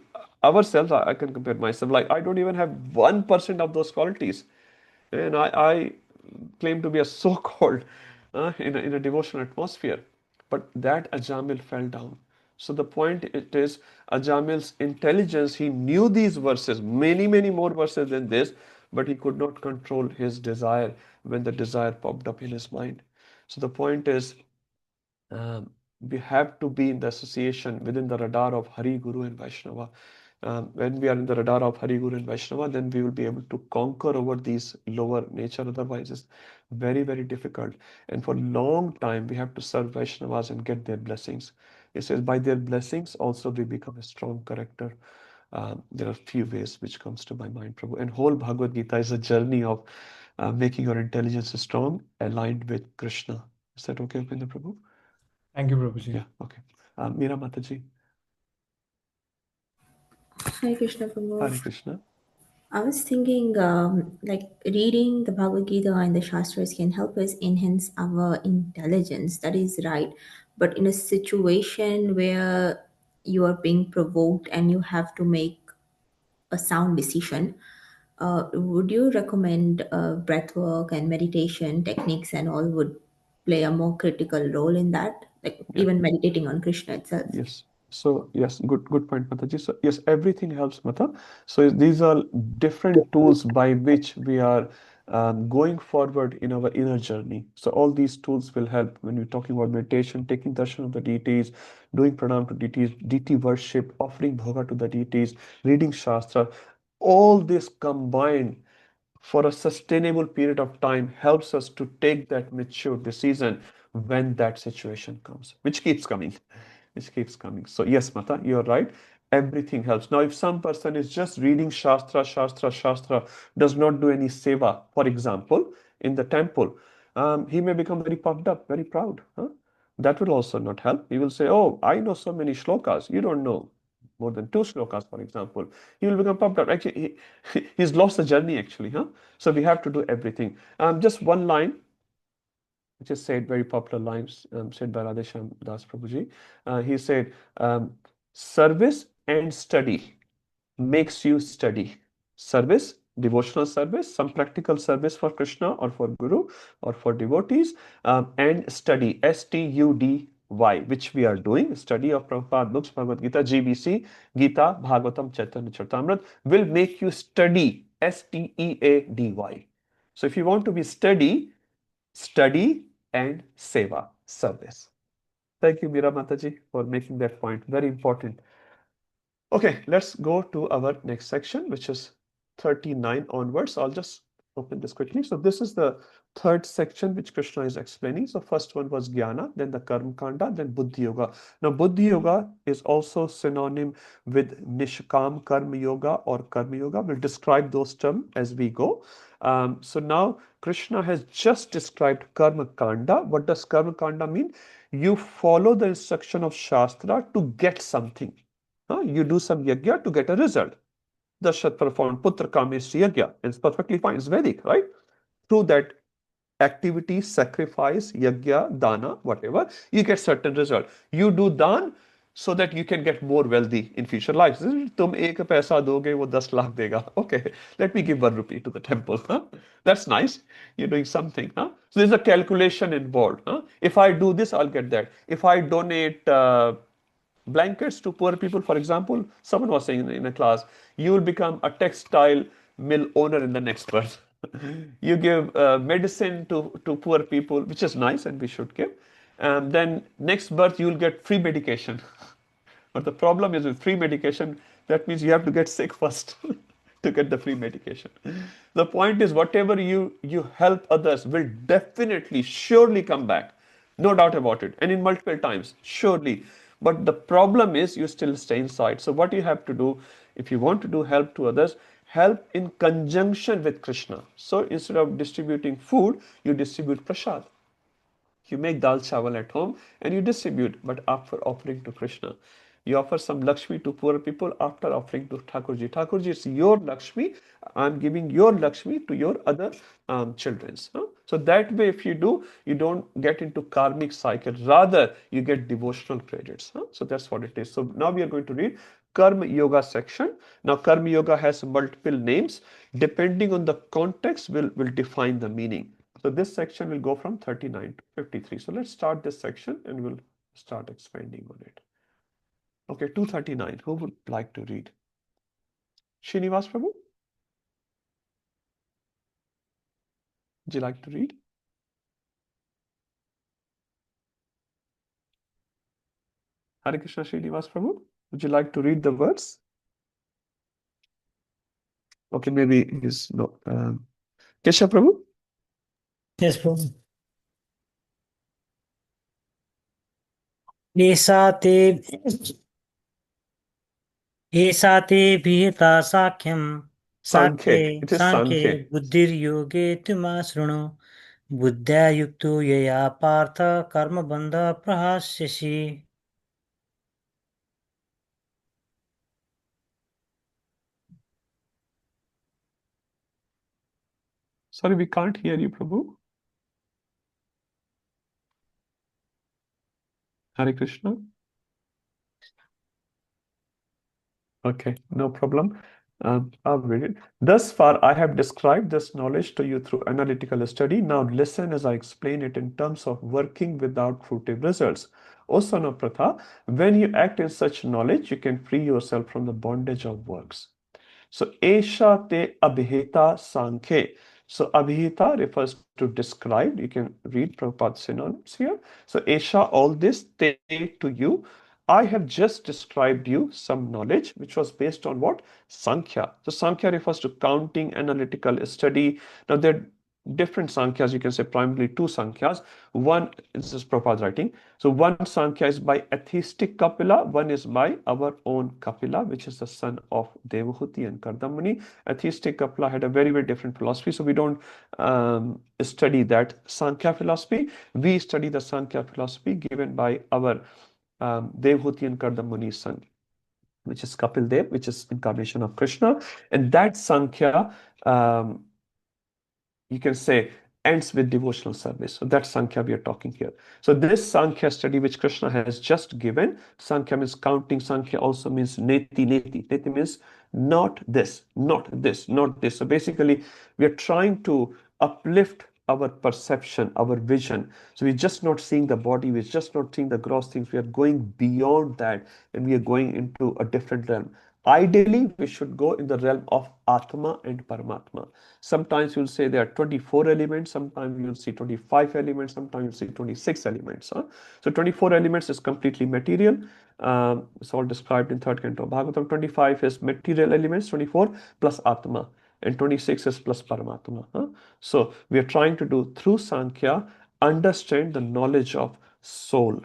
ourselves, I can compare myself, like I don't even have 1% of those qualities. And I claim to be a so-called in a devotional atmosphere. But that Ajamil fell down. So the point it is, Ajamil's intelligence, he knew these verses, many, many more verses than this, but he could not control his desire when the desire popped up in his mind. So the point is, we have to be in the association within the radar of Hari, Guru, and Vaishnava. When we are in the radar of Hari, Guru, and Vaishnava, then we will be able to conquer over these lower nature. Otherwise, it's very, very difficult. And for a long time, we have to serve Vaishnavas and get their blessings. It says, by their blessings, also we become a strong character. There are few ways which comes to my mind, Prabhu. And whole Bhagavad Gita is a journey of making your intelligence strong, aligned with Krishna. Is that okay, Upendra Prabhu? Thank you, Prabhuji. Yeah, okay. Meera Mataji. Hi, Krishna Prabhu. Hare Krishna. I was thinking, like reading the Bhagavad Gita and the Shastras can help us enhance our intelligence. That is right. But in a situation where you are being provoked and you have to make a sound decision, would you recommend breath work and meditation techniques and all would play a more critical role in that? Like Yeah. even meditating on Krishna itself? Yes. So yes, good point, Mataji. So yes, everything helps, Mata. So these are different tools by which we are going forward in our inner journey. So all these tools will help when we're talking about meditation, taking darshan of the deities, doing pranam to deities, deity worship, offering bhoga to the deities, reading shastra. All this combined for a sustainable period of time helps us to take that mature decision when that situation comes, which keeps coming. So yes, Mata, you're right. Everything helps. Now, if some person is just reading Shastra, does not do any seva, for example, in the temple, he may become very puffed up, very proud. that will also not help. He will say, oh, I know so many shlokas. You don't know more than 2 shlokas, for example. He will become pumped up. Actually, he's lost the journey, actually. So we have to do everything. Just one line, which is said, very popular lines said by Radhesham Das Prabhuji. He said, service and study makes you study. Service, devotional service, some practical service for Krishna or for Guru or for devotees, and study, S-T-U-D-Y, which we are doing. Study of Prabhupada books, Bhagavad Gita, GBC, Gita, Bhagavatam, Chaitanya Charitamrita will make you study, S-T-E-A-D-Y. So if you want to be study and seva, service. Thank you, Meera Mataji, for making that point. Very important. Okay, let's go to our next section, which is 39 onwards. I'll just open this quickly. So this is the third section which Krishna is explaining. So first one was Jnana, then the Karma Kanda, then Buddhi Yoga. Now Buddhi Yoga is also synonym with Nishkam Karma Yoga or Karma Yoga. We'll describe those terms as we go. So now Krishna has just described Karma Kanda. What does Karma Kanda mean? You follow the instruction of Shastra to get something. You do some yajna to get a result. Dasharat performed Putra Kameshri yajna. It's perfectly fine. It's Vedic, right? Through that activity, sacrifice, yajna, dana, whatever, you get certain result. You do dan so that you can get more wealthy in future lives. Tum ek paisa doge, wo 10 lakh dega. Okay, let me give 1 rupee to the temple. That's nice. You're doing something. So there's a calculation involved. If I do this, I'll get that. If I donate blankets to poor people, for example, someone was saying in a class, you will become a textile mill owner in the next birth. You give medicine to poor people, which is nice and we should give. And then next birth, you will get free medication. But the problem is with free medication, that means you have to get sick first to get the free medication. The point is, whatever you help others will definitely, surely come back. No doubt about it. And in multiple times, surely. But the problem is you still stay inside. So what you have to do, if you want to do help to others, help in conjunction with Krishna. So instead of distributing food, you distribute prasad. You make dal chawal at home and you distribute, but after offering to Krishna. You offer some Lakshmi to poor people after offering to Thakurji. Thakurji, it's your Lakshmi. I'm giving your Lakshmi to your other children. So that way, if you do, you don't get into karmic cycle. Rather, you get devotional credits. So that's what it is. So now we are going to read Karma Yoga section. Now, Karma Yoga has multiple names. Depending on the context, will define the meaning. So this section will go from 39 to 53. So let's start this section and we'll start expanding on it. Okay, 239. Who would like to read? Srinivas Prabhu? Would you like to read? Hare Krishna Srinivas Prabhu? Would you like to read the words? Okay, maybe he's not. Keshav Prabhu? Yes, Prabhu. एषा ते विहिता साख्यं साख्ये Sankhe. It is साङ्ख्ये Sankhe. बुद्धिर्योगे तु मा शृणु बुद्ध्या युक्तो यया Partha कर्मबन्धः प्रहास्यसि. Sorry, we can't hear you, Prabhu. Hare Krishna. Okay, no problem. I'll read it. Thus far, I have described this knowledge to you through analytical study. Now listen as I explain it in terms of working without fruitive results. O son of Pratha, when you act in such knowledge, you can free yourself from the bondage of works. So, Esha te abhita sankhe. So, abhita refers to described. You can read Prabhupada's synonyms here. So, Esha, all this, te to you. I have just described you some knowledge which was based on what? Sankhya. So Sankhya refers to counting, analytical study. Now there are different Sankhya's, you can say primarily two Sankhya's. One is this Prabhupada's writing. So one Sankhya is by atheistic Kapila, one is by our own Kapila, which is the son of Devahuti and Kardamani. Atheistic Kapila had a very, very different philosophy, so we don't study that Sankhya philosophy. We study the Sankhya philosophy given by our Devahuti and Kardamani's son, which is Kapil Dev, which is incarnation of Krishna. And that Sankhya, you can say, ends with devotional service. So that's Sankhya we are talking here. So this Sankhya study which Krishna has just given, Sankhya means counting, Sankhya also means neti, neti. Neti means not this, not this, not this. So basically, we are trying to uplift our perception, our vision. So we're just not seeing the body, we're just not seeing the gross things. We are going beyond that and we are going into a different realm. Ideally, we should go in the realm of Atma and Paramatma. Sometimes you'll say there are 24 elements, sometimes you'll see 25 elements, sometimes you'll see 26 elements. So 24 elements is completely material. It's all described in third canto of Bhagavatam. 25 is material elements, 24 plus Atma, and 26 is plus Paramatma. So we are trying to do through Sankhya, understand the knowledge of soul.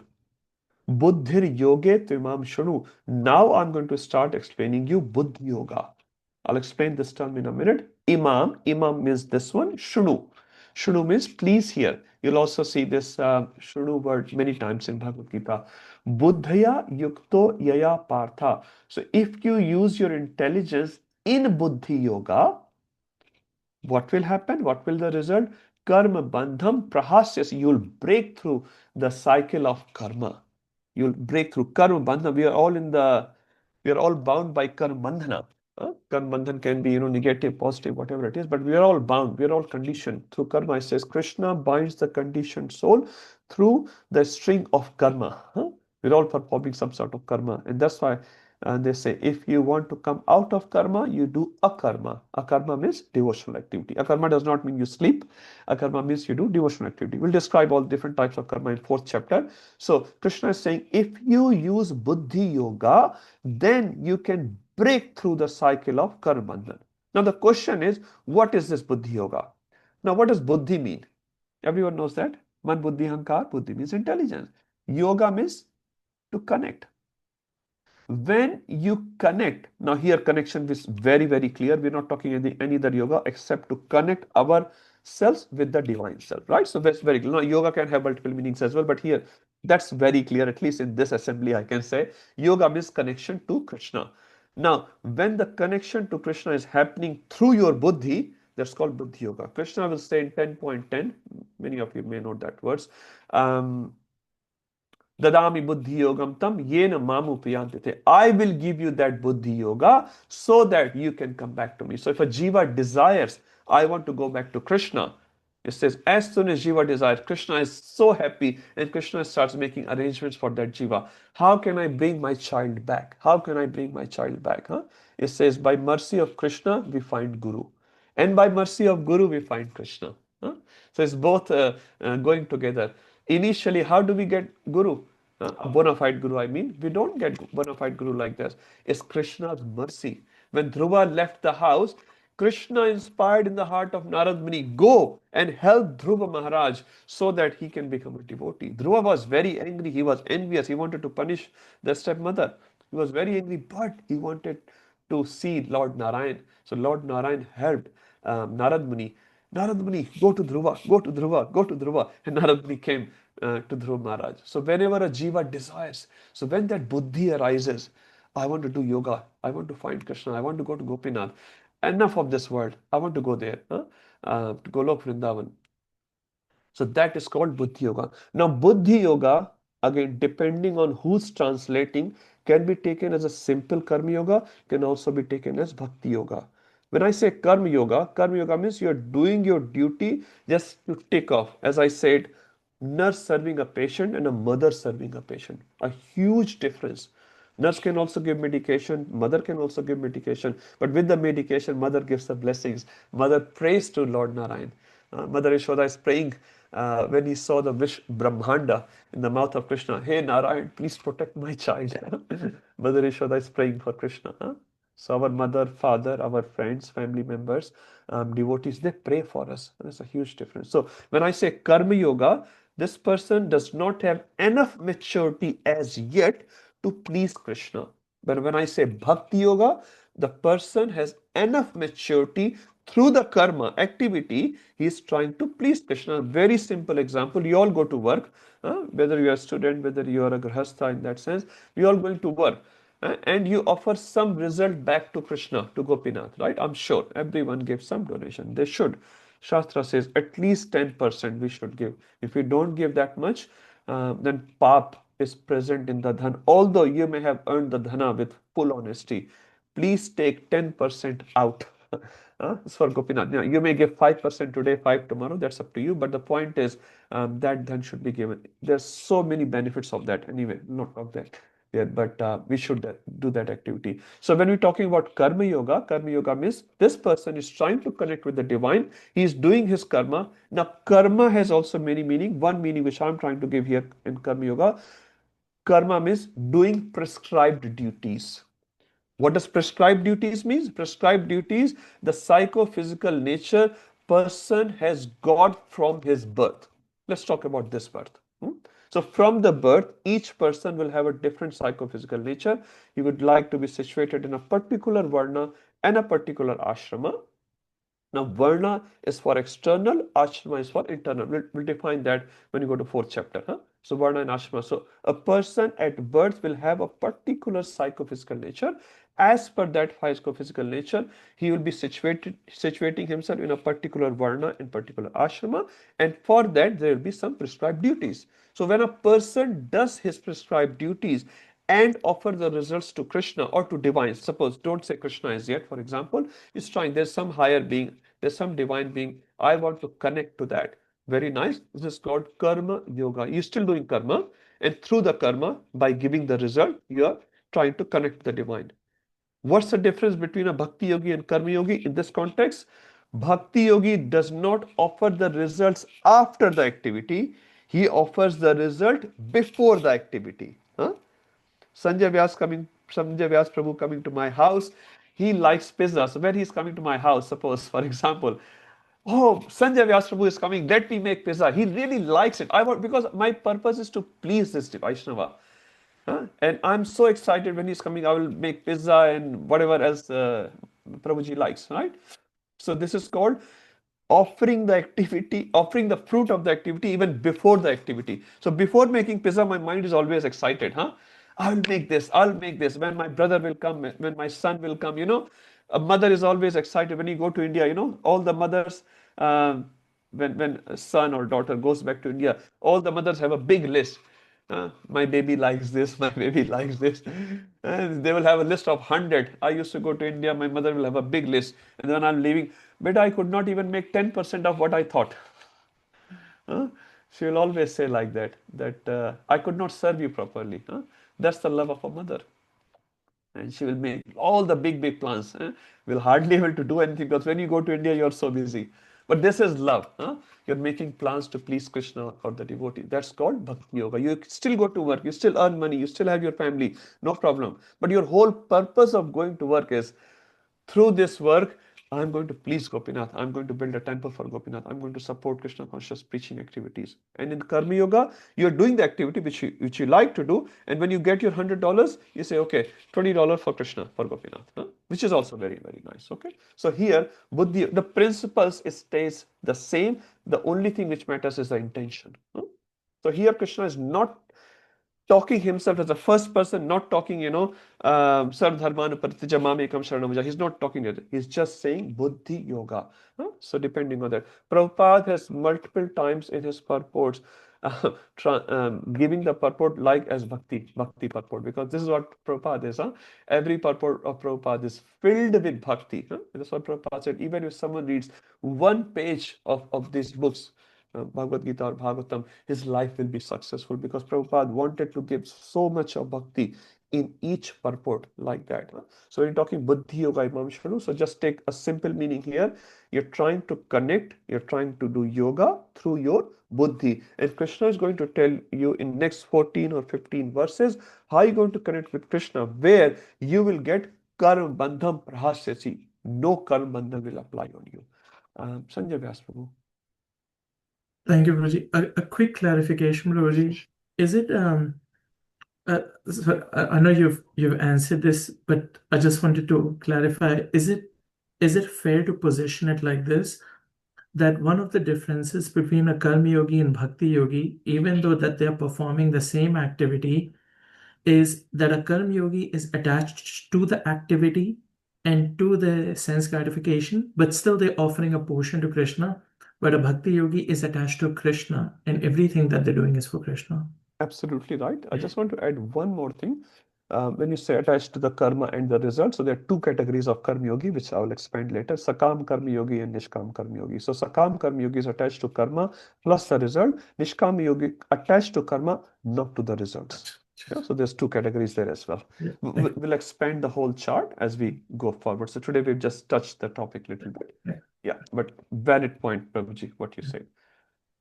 Buddhir yoge tvimam shunu. Now I'm going to start explaining you Buddhi Yoga. I'll explain this term in a minute. Imam means this one. Shunu. Shunu means please hear. You'll also see this shunu word many times in Bhagavad Gita. Buddhaya yukto yaya partha. So if you use your intelligence in Buddhi Yoga, what will happen? What will the result? Karma bandham prahasyas. You'll break through the cycle of karma. You'll break through karma bandhana. We are all bound by karma bandhana. Karma bandhan can be, negative, positive, whatever it is, but we are all bound. We are all conditioned through karma. It says Krishna binds the conditioned soul through the string of karma. We're all performing some sort of karma, and that's why they say if you want to come out of karma, you do akarma. Akarma means devotional activity. Akarma does not mean you sleep. Akarma means you do devotional activity. We'll describe all different types of karma in 4th chapter. So Krishna is saying if you use Buddhi Yoga, then you can break through the cycle of karma bandhan. Now the question is, what is this Buddhi Yoga? Now what does Buddhi mean? Everyone knows that. Man Buddhi Hankar. Buddhi means intelligence. Yoga means to connect. When you connect, now here connection is very, very clear. We're not talking any other yoga except to connect ourselves with the divine self, right? So that's very clear. Now, yoga can have multiple meanings as well, but here that's very clear, at least in this assembly, I can say. Yoga means connection to Krishna. Now, when the connection to Krishna is happening through your buddhi, that's called Buddhi Yoga. Krishna will say in 10.10, many of you may know that words. Dadami buddhi yogam tam yena mamu priyantite. I will give you that buddhi yoga so that you can come back to me. So if a jiva desires, I want to go back to Krishna, it says as soon as jiva desires, Krishna is so happy and Krishna starts making arrangements for that jiva. How can I bring my child back? How can I bring my child back? It says by mercy of Krishna we find Guru, and by mercy of Guru we find Krishna. So it's both going together. Initially, how do we get Guru? A bona fide Guru, I mean. We don't get bona fide Guru like this. It's Krishna's mercy. When Dhruva left the house, Krishna inspired in the heart of Narad Muni, go and help Dhruva Maharaj so that he can become a devotee. Dhruva was very angry. He was envious. He wanted to punish the stepmother. He was very angry, but he wanted to see Lord Narayan. So Lord Narayan helped Narad Muni. Narad Muni, go to Dhruva, go to Dhruva, go to Dhruva. And Narad Muni came to Dhruva Maharaj. So whenever a jiva desires, so when that buddhi arises, I want to do yoga, I want to find Krishna, I want to go to Gopinath. Enough of this world, I want to go there, to Golok Vrindavan. So that is called Buddhi Yoga. Now Buddhi Yoga, again, depending on who's translating, can be taken as a simple Karma Yoga, can also be taken as Bhakti Yoga. When I say Karma Yoga means you're doing your duty just to tick off. As I said, nurse serving a patient and a mother serving a patient. A huge difference. Nurse can also give medication, mother can also give medication, but with the medication, mother gives the blessings. Mother prays to Lord Narayan. Mother Yashoda is praying when he saw the wish Brahmanda in the mouth of Krishna. Hey Narayan, please protect my child. Mother Yashoda is praying for Krishna. So our mother, father, our friends, family members, devotees, they pray for us. There's a huge difference. So when I say karma yoga, this person does not have enough maturity as yet to please Krishna. But when I say bhakti yoga, the person has enough maturity through the karma activity. He is trying to please Krishna. Very simple example. You all go to work, whether you are a student, whether you are a grahastha in that sense, we all going to work. And you offer some result back to Krishna, to Gopinath, right? I'm sure everyone gives some donation. They should. Shastra says at least 10% we should give. If we don't give that much, then pap is present in the dhan. Although you may have earned the dhana with full honesty, please take 10% out. It's for Gopinath. You may give 5% today, 5 tomorrow. That's up to you. But the point is that dhan should be given. There's so many benefits of that. Anyway, not of that. Yeah, but we should do that activity. So when we're talking about karma yoga means this person is trying to connect with the divine. He is doing his karma. Now, karma has also many meaning. One meaning which I'm trying to give here in karma yoga, karma means doing prescribed duties. What does prescribed duties mean? Prescribed duties, the psychophysical nature person has got from his birth. Let's talk about this birth. So from the birth, each person will have a different psychophysical nature. He would like to be situated in a particular varna and a particular ashrama. Now, varna is for external, ashrama is for internal. We'll define that when you go to 4th chapter. So, varna and ashrama. So, a person at birth will have a particular psychophysical nature. As per that psychophysical nature, he will be situating himself in a particular varna and particular ashrama. And for that, there will be some prescribed duties. So, when a person does his prescribed duties and offer the results to Krishna or to divine. Suppose, don't say Krishna as yet, for example, he's trying, there's some higher being, there's some divine being, I want to connect to that. Very nice. This is called karma yoga. You're still doing karma, and through the karma, by giving the result, you are trying to connect to the divine. What's the difference between a bhakti yogi and karma yogi in this context? Bhakti yogi does not offer the results after the activity, he offers the result before the activity. Sanjay Vyas Prabhu coming to my house, he likes pizza. So when he's coming to my house, suppose, for example, oh, Sanjay Vyas Prabhu is coming, let me make pizza. He really likes it. Because my purpose is to please this Vaishnava. And I'm so excited when he's coming, I will make pizza and whatever else Prabhuji likes, right? So this is called offering the activity, offering the fruit of the activity even before the activity. So before making pizza, my mind is always excited. I'll make this, when my brother will come, when my son will come, a mother is always excited when you go to India, all the mothers, when a son or daughter goes back to India, all the mothers have a big list. My baby likes this, my baby likes this. And they will have a list of 100. I used to go to India, my mother will have a big list. And then I'm leaving, but I could not even make 10% of what I thought. She will always say like that I could not serve you properly. That's the love of a mother. And she will make all the big plans. Will hardly able to do anything because when you go to India, you're so busy. But this is love. You're making plans to please Krishna or the devotee. That's called bhakti yoga. You still go to work, you still earn money, you still have your family, no problem. But your whole purpose of going to work is, through this work, I'm going to please Gopinath. I'm going to build a temple for Gopinath. I'm going to support Krishna conscious preaching activities. And in Karma Yoga, you're doing the activity which you like to do. And when you get your $100, you say, okay, $20 for Krishna, for Gopinath, which is also very, very nice. Okay. So here, Buddhi, the principles stays the same. The only thing which matters is the intention. So here Krishna is not talking himself as a first person, not talking, Sarvdharmanu Pratija Mamekam Sharanam. He's not talking it. He's just saying Buddhi Yoga. So depending on that, Prabhupada has multiple times in his purports giving the purport like as Bhakti purport, because this is what Prabhupada is. Every purport of Prabhupada is filled with Bhakti. That's what Prabhupada said. Even if someone reads one page of these books, Bhagavad Gita or Bhagavatam, his life will be successful, because Prabhupada wanted to give so much of bhakti in each purport like that. So when you're talking Buddhi Yoga Imam Shanu, so just take a simple meaning here. You're trying to connect, you're trying to do yoga through your Buddhi. And Krishna is going to tell you in next 14 or 15 verses how you're going to connect with Krishna, where you will get karma bandham prahasyasi. No karma bandham will apply on you. Sanjay Vyas Prabhu. Thank you, Prabhuji. A quick clarification, Prabhuji. Is it so I know you've answered this, but I just wanted to clarify. Is it fair to position it like this? That one of the differences between a karma yogi and bhakti yogi, even though that they are performing the same activity, is that a karma yogi is attached to the activity and to the sense gratification, but still they're offering a portion to Krishna. But a bhakti yogi is attached to Krishna, and everything that they're doing is for Krishna. Absolutely right. I just want to add one more thing. When you say attached to the karma and the result, so there are two categories of karma yogi, which I will expand later: Sakam karma yogi and Nishkam karma yogi. So Sakam karma yogi is attached to karma plus the result. Nishkam yogi attached to karma, not to the results. Yeah, so there's two categories there as well. Yeah. We'll expand the whole chart as we go forward. So today we've just touched the topic a little bit. Yeah, but valid point, Prabhuji, what you said.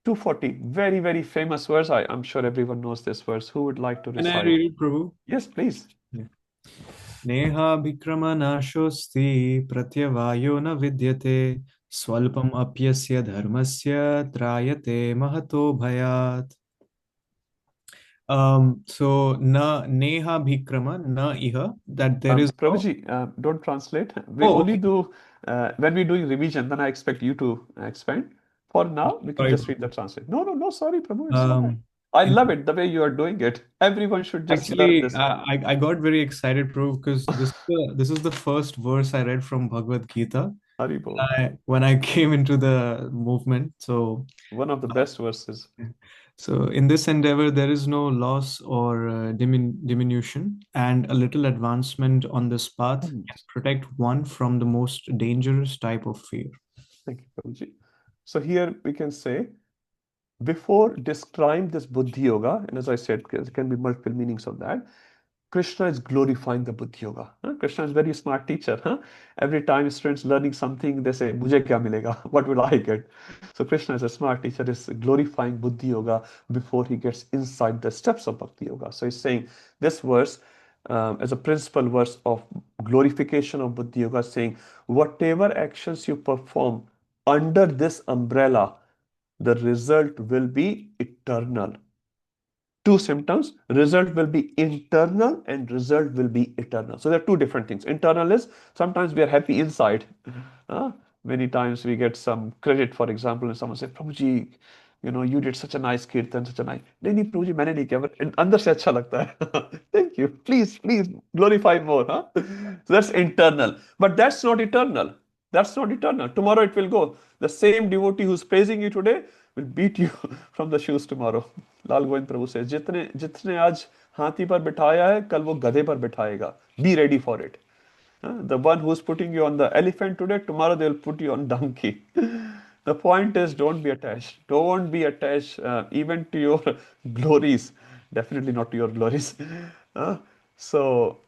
240, very, very famous verse. I'm sure everyone knows this verse. Who would like to Can I recite? read it, Prabhu? Yes, please. Neha Bhikrama Nashosti Pratyavayo na vidyate Swalpam apyasya dharmasya trayate mahato bhayat. So na neha bhikrama na iha, that there is no... Prabhuji, don't translate. We Oh, only okay. do when we're doing revision, then I expect you to expand. For now, we can Sorry, just read the Prabhu. translate. No, sorry, Prabhu. It's all right. I love it the way you are doing it. Everyone should just learn Actually, this. I got very excited, Prabhu, because this is the first verse I read from Bhagavad Gita Haribol. when I came into the movement. So One of the best verses. So in this endeavor, there is no loss or diminution, and a little advancement on this path can protect one from the most dangerous type of fear. Thank you, Prabhuji. So here we can say, before describing this Buddhi Yoga, and as I said, there can be multiple meanings of that, Krishna is glorifying the Buddhi Yoga. Krishna is a very smart teacher. Every time students learning something, they say, "Mujhe kya milega? What will I get?" So Krishna is a smart teacher, is glorifying Buddhi Yoga before he gets inside the steps of Bhakti Yoga. So he's saying this verse as a principal verse of glorification of Buddhi Yoga, saying, whatever actions you perform under this umbrella, the result will be eternal. Two symptoms: result will be internal and result will be eternal. So there are two different things. Internal is sometimes we are happy inside. Many times we get some credit, for example, and someone says, Prabhuji, you did such a nice kirtan, such a nice. नहीं Prabhuji, मैंने नहीं किया, but अंदर से अच्छा लगता है. Thank you. Please glorify more. So that's internal, but that's not eternal. That's not eternal. Tomorrow it will go. The same devotee who's praising you today will beat you from the shoes tomorrow. लाल गोविंद प्रभु से जितने आज हाथी पर बिठाया है, कल वो गधे पर बिठाएगा. Be ready for it. The one who's putting you on the elephant today, tomorrow they'll put you on donkey. The point is, don't be attached. Don't be attached even to your glories. Definitely not to your glories. So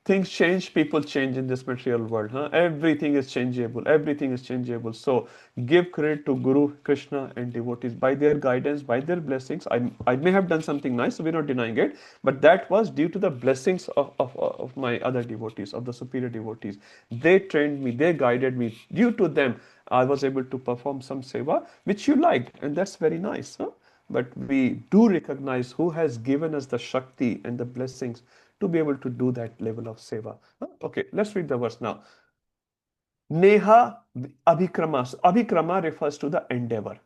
things change, people change in this material world. Everything is changeable. Everything is changeable. So give credit to Guru, Krishna, and devotees by their guidance, by their blessings. I may have done something nice, so we're not denying it, but that was due to the blessings of my other devotees, of the superior devotees. They trained me, they guided me. Due to them, I was able to perform some seva, which you liked, and that's very nice. But we do recognize who has given us the Shakti and the blessings to be able to do that level of seva. Okay, let's read the verse now. Neha abhikrama. Abhikrama refers to the endeavor.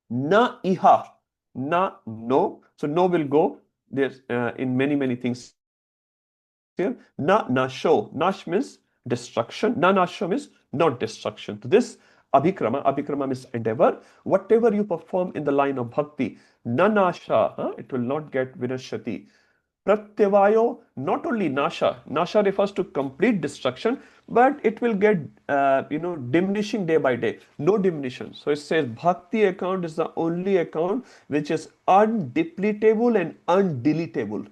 Na iha. Na, no. So no will go. There's in many things here. Na nasho. Nash means destruction. Na nasho means not destruction. So this abhikrama means endeavor. Whatever you perform in the line of bhakti, na nasha, it will not get vinashati. Pratyavayo, not only nasha. Nasha refers to complete destruction, but it will get diminishing day by day. No diminution. So it says bhakti account is the only account which is undepletable and undeletable.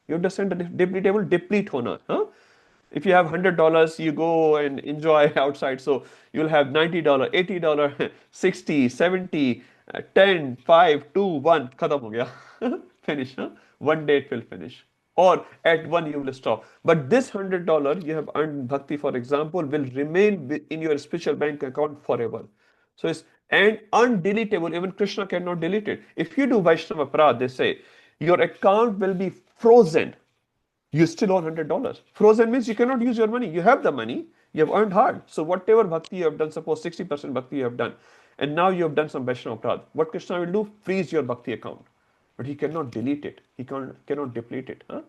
You understand the depletable? Deplete hona. If you have $100, you go and enjoy outside. So you'll have $90, $80, 60, 70, 10, 5, 2, 1. Khatam ho gaya. Finish. One day it will finish. or at one you will stop. But this $100 you have earned bhakti, for example, will remain in your spiritual bank account forever. So it's and undeletable. Even Krishna cannot delete it. If you do Vaishnava Aparadh, they say your account will be frozen. You still own $100. Frozen means you cannot use your money. You have the money, you have earned hard. So whatever bhakti you have done, suppose 60% bhakti you have done, and now you have done some Vaishnava Aparadh. What Krishna will do? Freeze your bhakti account. But he cannot delete it. He cannot deplete it. Huh?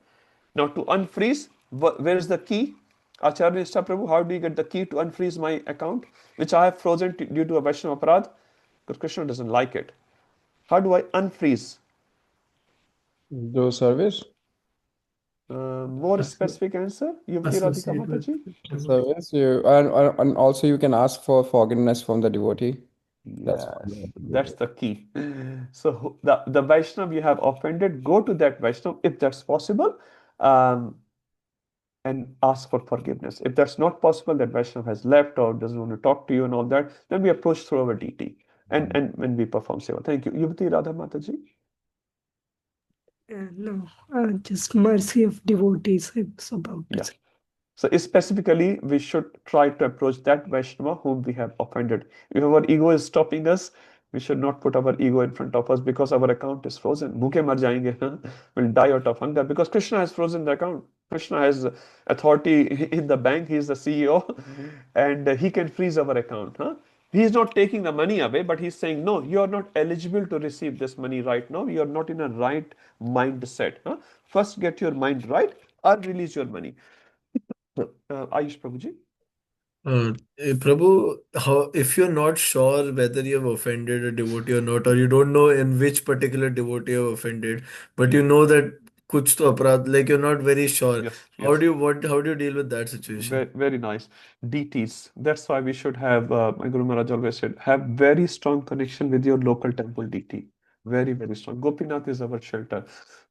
Now to unfreeze, where is the key? Acharya Nishta Prabhu, how do you get the key to unfreeze my account, which I have frozen due to a Vaishnava Aparadh? Because Krishna doesn't like it. How do I unfreeze? Do service. More specific answer, Yuvati Radhika Associate with Mataji? devotee. Service. And also you can ask for forgiveness from the devotee. That's Yes, that's the key. So the Vaishnav you have offended, go to that Vaishnav if that's possible, um, and ask for forgiveness. If that's not possible, that Vaishnav has left or doesn't want to talk to you and all that, then we approach through our DT and when we perform seva. Thank you. Yuvati Radha Mataji? No, just mercy of devotees. It's about to Yeah. say. So specifically, we should try to approach that Vaishnava whom we have offended. If our ego is stopping us, we should not put our ego in front of us because our account is frozen. Bhuke mar jayenge, huh? We'll die out of hunger because Krishna has frozen the account. Krishna has authority in the bank. He is the CEO, and he can freeze our account. Huh? He is not taking the money away, but he's saying, no, you are not eligible to receive this money right now. You are not in a right mindset. Huh? First, get your mind right or release your money. Ayush Prabhuji? Prabhu, how if you're not sure whether you have offended a devotee or not, or you don't know in which particular devotee you have offended, but you know that kuch to aparadh, like you're not very sure. Yes, How yes. do you how do you deal with that situation? Very nice. DTs. That's why we should have, my Guru Maharaj always said, have very strong connection with your local temple DT. Very, very strong. Gopinath is our shelter.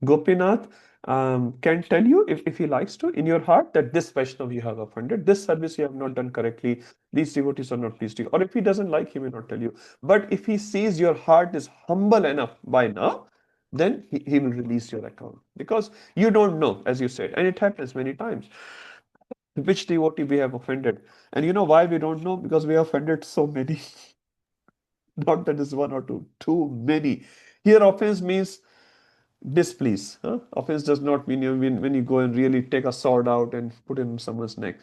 Gopinath can tell you, if he likes to, in your heart, that this Vaishnav you have offended, this service you have not done correctly, these devotees are not pleased to you. Or if he doesn't like, he may not tell you. But if he sees your heart is humble enough by now, then he will release your account. Because you don't know, as you said, and it happens many times which devotee we have offended. And you know why we don't know? Because we have offended so many. Not that is one or two, too many. Here, offense means displease. Huh? Offense does not mean when you go and really take a sword out and put it in someone's neck.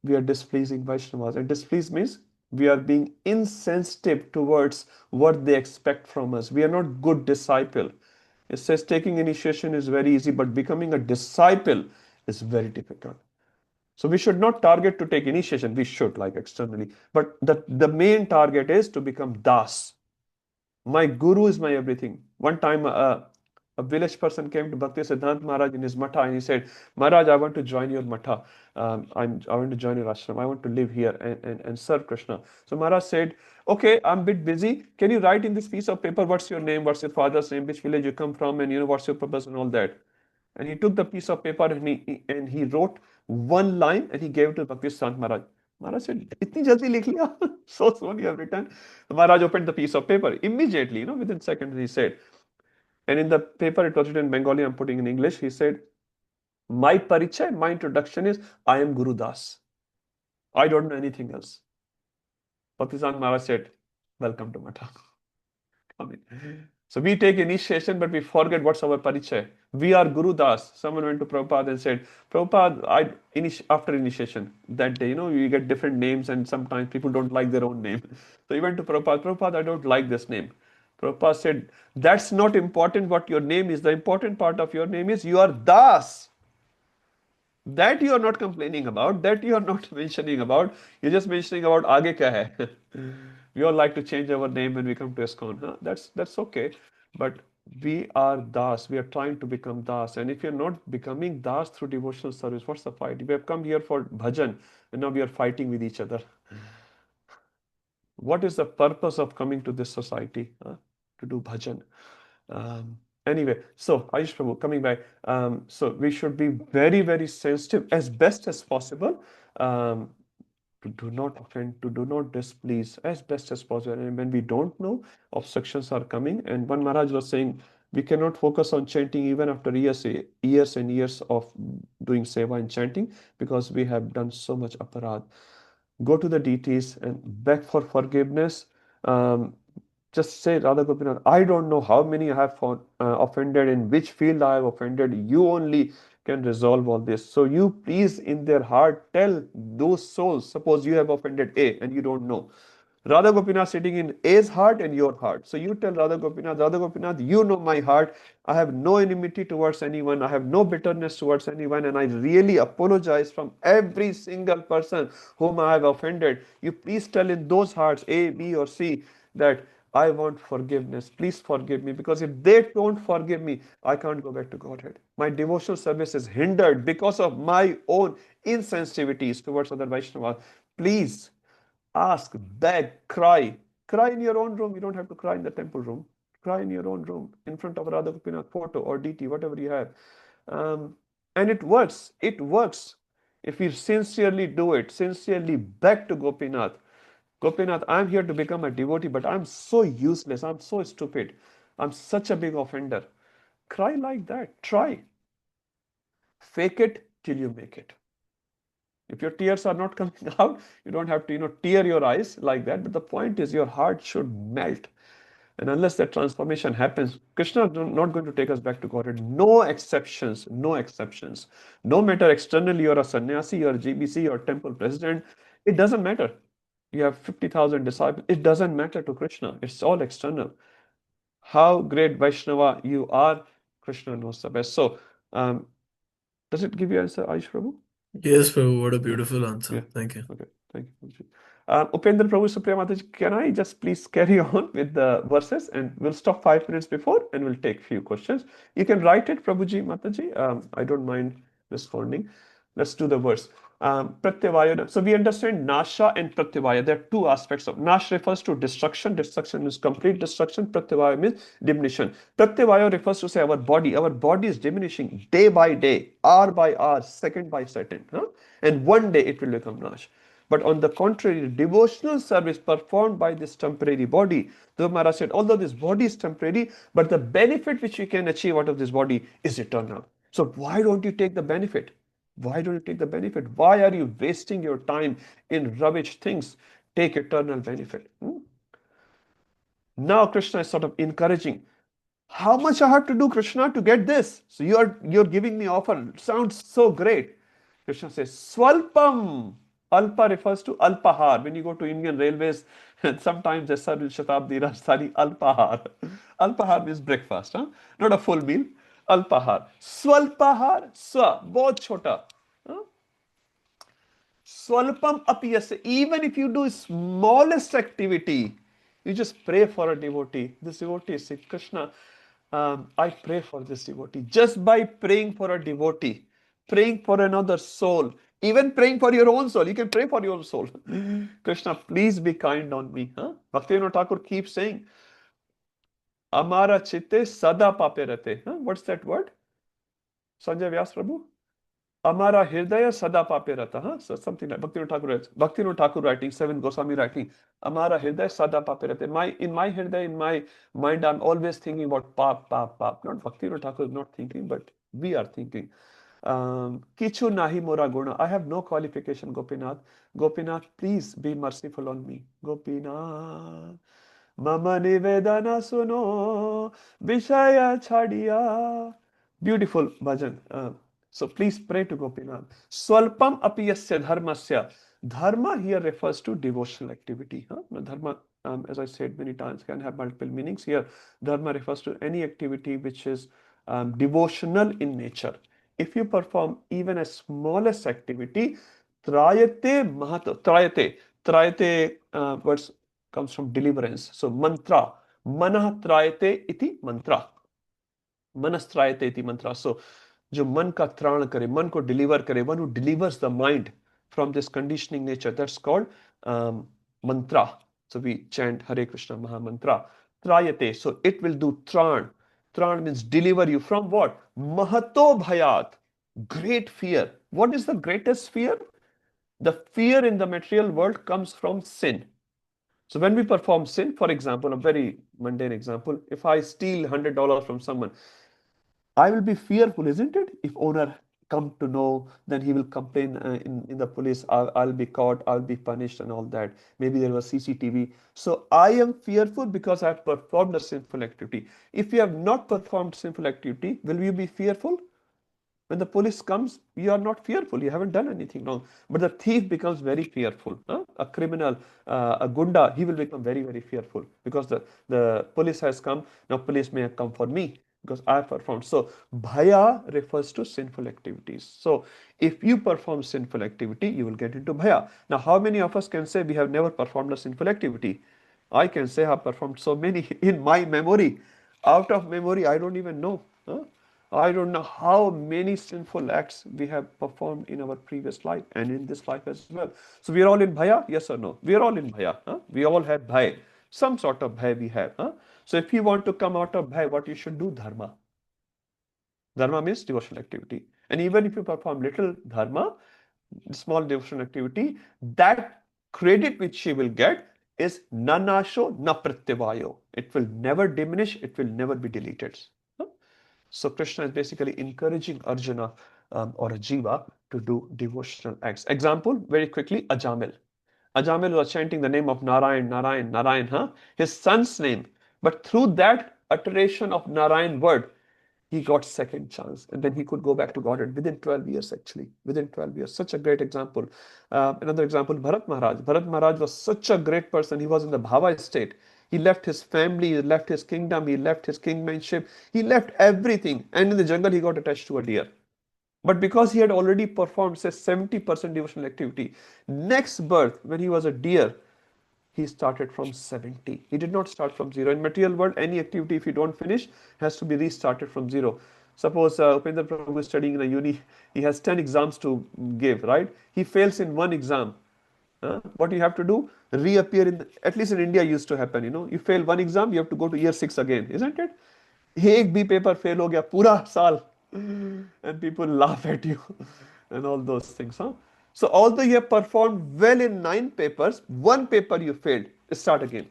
We are displeasing Vaishnavas. And displease means we are being insensitive towards what they expect from us. We are not good disciple. It says taking initiation is very easy, but becoming a disciple is very difficult. So we should not target to take initiation. We should, like externally. But the main target is to become das. My guru is my everything. One time a village person came to Bhakti Siddhanta Maharaj in his matha and he said, Maharaj, I want to join your matha. I want to join your ashram. I want to live here and serve Krishna. So Maharaj said, okay, I'm a bit busy. Can you write in this piece of paper what's your name, what's your father's name, which village you come from, and what's your purpose and all that. And he took the piece of paper and he wrote one line and he gave it to Bhakti Siddhanta Maharaj. Maharaj said, "Itni jaldi likh liya?" So soon you have written. Maharaj opened the piece of paper immediately, within seconds he said. And in the paper it was written in Bengali, I'm putting in English. He said, my parichay, my introduction is, I am Guru Das. I don't know anything else. Bhakti Siddhanta Maharaj said, welcome to Matha. So we take initiation, but we forget what's our parichay. We are Guru Das. Someone went to Prabhupada and said, Prabhupada, after initiation, that day, you get different names and sometimes people don't like their own name. So he went to Prabhupada, Prabhupada, I don't like this name. Prabhupada said, that's not important what your name is. The important part of your name is you are Das. That you are not complaining about, that you are not mentioning about. You're just mentioning about aage kya hai. We all like to change our name when we come to ISKCON. Huh? That's okay. But we are Das. We are trying to become Das. And if you're not becoming Das through devotional service, what's the fight? We have come here for bhajan and now we are fighting with each other. What is the purpose of coming to this society? To do bhajan. Anyway, so Ayush Prabhu, coming back, so we should be very, very sensitive as best as possible to do not offend, to do not displease as best as possible. And when we don't know, obstructions are coming. And one Maharaj was saying, We cannot focus on chanting even after years and years of doing seva and chanting, because we have done so much aparad. Go to the deities and beg for forgiveness. Just say, Radha Gopinath, I don't know how many I have offended, in which field I have offended. You only can resolve all this. So you please, in their heart, tell those souls. Suppose you have offended A and you don't know. Radha Gopinath sitting in A's heart and your heart. So you tell Radha Gopinath, you know my heart. I have no enmity towards anyone. I have no bitterness towards anyone. And I really apologize from every single person whom I have offended. You please tell in those hearts, A, B, or C, that I want forgiveness. Please forgive me. Because if they don't forgive me, I can't go back to Godhead. My devotional service is hindered because of my own insensitivities towards other Vaishnavas. Please ask, beg, cry. Cry in your own room. You don't have to cry in the temple room. Cry in your own room in front of Radha Gopinath photo or DT, whatever you have. And it works. It works. If you sincerely do it, sincerely beg to Gopinath, Gopinath, I'm here to become a devotee, but I'm so useless. I'm so stupid. I'm such a big offender. Cry like that. Try. Fake it till you make it. If your tears are not coming out, you don't have to, tear your eyes like that. But the point is, your heart should melt. And unless that transformation happens, Krishna is not going to take us back to Godhead. No exceptions, no exceptions. No matter externally you're a sannyasi, you're a GBC, you're a temple president, it doesn't matter. You have 50,000 disciples, it doesn't matter to Krishna. It's all external. How great Vaishnava you are, Krishna knows the best. So, does it give you answer, Aish Prabhu? Yes, Prabhu, what a Yeah. beautiful answer. Yeah. Thank you. Okay, thank you. Upendra Prabhu, Supriya Mataji, can I just please carry on with the verses, and we'll stop 5 minutes before and we'll take few questions. You can write it, Prabhuji, Mataji. I don't mind responding. Let's do the verse. Pratyavaya. So we understand Nasha and Pratyavaya. There are two aspects of Nash refers to destruction. Destruction is complete destruction. Pratyavaya means diminution. Pratyavaya refers to say our body. Our body is diminishing day by day, hour by hour, second by second. And one day it will become Nash. But on the contrary, devotional service performed by this temporary body, the Maharaj said, although this body is temporary, but the benefit which we can achieve out of this body is eternal. So why don't you take the benefit? Why don't you take the benefit? Why are you wasting your time in rubbish things? Take eternal benefit. Now Krishna is sort of encouraging. How much I have to do, Krishna, to get this? So you're giving me offer. Sounds so great. Krishna says, Swalpam. Alpa refers to Alpahar. When you go to Indian Railways, sometimes they serve in Shatabdi Rajdhani Alpahar. Alpahar means breakfast, not a full meal. Alpahar. Swalpahar, swa, bahut chota. Swalpam apiyasya. Even if you do smallest activity, you just pray for a devotee. This devotee is sick. Krishna, I pray for this devotee. Just by praying for a devotee, praying for another soul, even praying for your own soul, you can pray for your own soul. Krishna, please be kind on me. Bhaktivinoda Thakur keeps saying, Amara chitte sada pape rate. What's that word? Sanjay Vyas Prabhu? Amara Hirdaya Sada Pape Rata. So something like Bhaktivinoda Thakur writing, 7 Goswami writing, Amara Hirdaya Sada Pape Rata. In my Hirdaya, in my mind, I'm always thinking about pap. Not Bhaktivinoda Thakur is not thinking, but we are thinking. Kichu nahi mora guna. I have no qualification, Gopinath. Gopinath, please be merciful on me. Gopinath. Mama nivedana suno. Vishaya chadiya. Beautiful bhajan. So please pray to Gopinath. Swalpam apiyasya dharmasya. Dharma here refers to devotional activity. Dharma, as I said many times, can have multiple meanings. Here, dharma refers to any activity which is devotional in nature. If you perform even a smallest activity, trayate mahato. Trayate words comes from deliverance. So mantra. Manah trayate iti mantra. Manastrayate iti mantra. So जो मन का त्राण करे, मन को deliver करे, one who delivers the mind from this conditioning nature, that's called mantra. So we chant Hare Krishna Maha Mantra. Trayate, so it will do tran. Tran means deliver you from what? Mahato bhayat, great fear. What is the greatest fear? The fear in the material world comes from sin. So when we perform sin, for example, a very mundane example, if I steal $100 from someone, I will be fearful, isn't it? If owner come to know, then he will complain in the police. I'll be caught, I'll be punished and all that. Maybe there was CCTV. So I am fearful because I have performed a sinful activity. If you have not performed sinful activity, will you be fearful? When the police comes, you are not fearful. You haven't done anything wrong. But the thief becomes very fearful. Huh? A criminal, a gunda, he will become very, very fearful because the police has come. Now police may have come for me because I performed. So bhaya refers to sinful activities. So if you perform sinful activity, you will get into bhaya. Now how many of us can say we have never performed a sinful activity? I can say I have performed so many in my memory. Out of memory, I don't even know. Huh? I don't know how many sinful acts we have performed in our previous life and in this life as well. So we are all in bhaya, yes or no? We are all in bhaya. Huh? We all have bhaya. Some sort of bhaya we have. Huh? So if you want to come out of bhaya, what you should do? Dharma. Dharma means devotional activity. And even if you perform little dharma, small devotional activity, that credit which you will get is nanasho na pratyavayo. It will never diminish, it will never be deleted. Huh? So Krishna is basically encouraging Arjuna or a jiva to do devotional acts. Example, very quickly, Ajamil. Ajamil was chanting the name of Narayan, Narayan, Narayan, huh? His son's name. But through that iteration of Narayan word, he got second chance, and then he could go back to Godhead within 12 years, actually. Within 12 years. Such a great example. Another example, Bharat Maharaj. Bharat Maharaj was such a great person. He was in the Bhava state. He left his family, he left his kingdom, he left his kingmanship, he left everything. And in the jungle, he got attached to a deer. But because he had already performed, say, 70% devotional activity, next birth, when he was a deer, he started from 70. He did not start from zero. In material world, any activity, if you don't finish, has to be restarted from zero. Suppose Upendra Prabhu is studying in a uni, he has 10 exams to give, right? He fails in one exam. What you have to do? Reappear in, at least in India used to happen, you know. You fail one exam, you have to go to year 6 again, isn't it? एक भी paper fail हो गया पूरा साल, and people laugh at you and all those things, huh? So although you have performed well in 9 papers, one paper you failed, start again.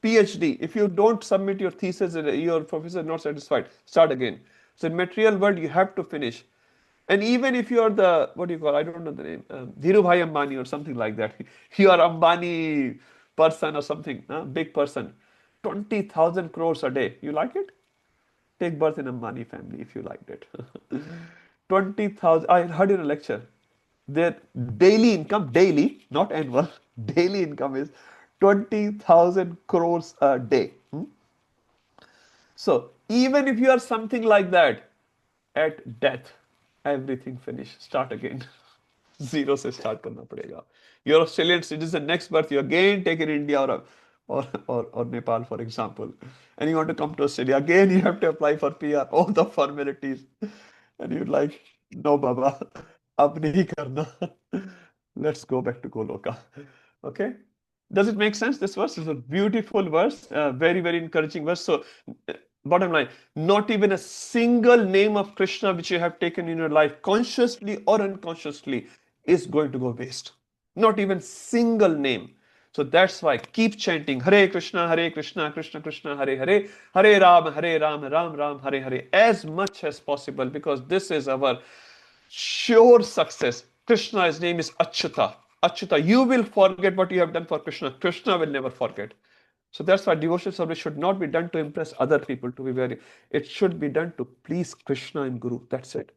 PhD, if you don't submit your thesis, your professor is not satisfied, start again. So in material world, you have to finish. And even if you are the, what do you call, I don't know the name, Dhirubhai Ambani or something like that, you are Ambani person or something, big person, 20,000 crores a day, you like it? Take birth in a Ambani family if you liked it. 20,000, I heard in a lecture, their daily income, daily, not annual, daily income is 20,000 crores a day. So even if you are something like that, at death, everything finished, start again. Zero से start करना पड़ेगा. You're Australian citizen, next birth you again take in India or Nepal, for example, and you want to come to Australia, again you have to apply for PR, all the formalities, and you're like, no Baba, अब नहीं करना. Let's go back to Goloka. Okay? Does it make sense? This verse is a beautiful verse, very, very encouraging verse. So, bottom line, not even a single name of Krishna which you have taken in your life, consciously or unconsciously, is going to go waste. Not even single name. So that's why keep chanting Hare Krishna, Krishna Krishna, Hare Hare, Hare Ram, Ram Ram, Hare Hare, as much as possible, because this is our sure success. Krishna's name is Achyuta. Achyuta, you will forget what you have done for Krishna. Krishna will never forget. So that's why devotional service should not be done to impress other people, to be very, it should be done to please Krishna and Guru. That's it.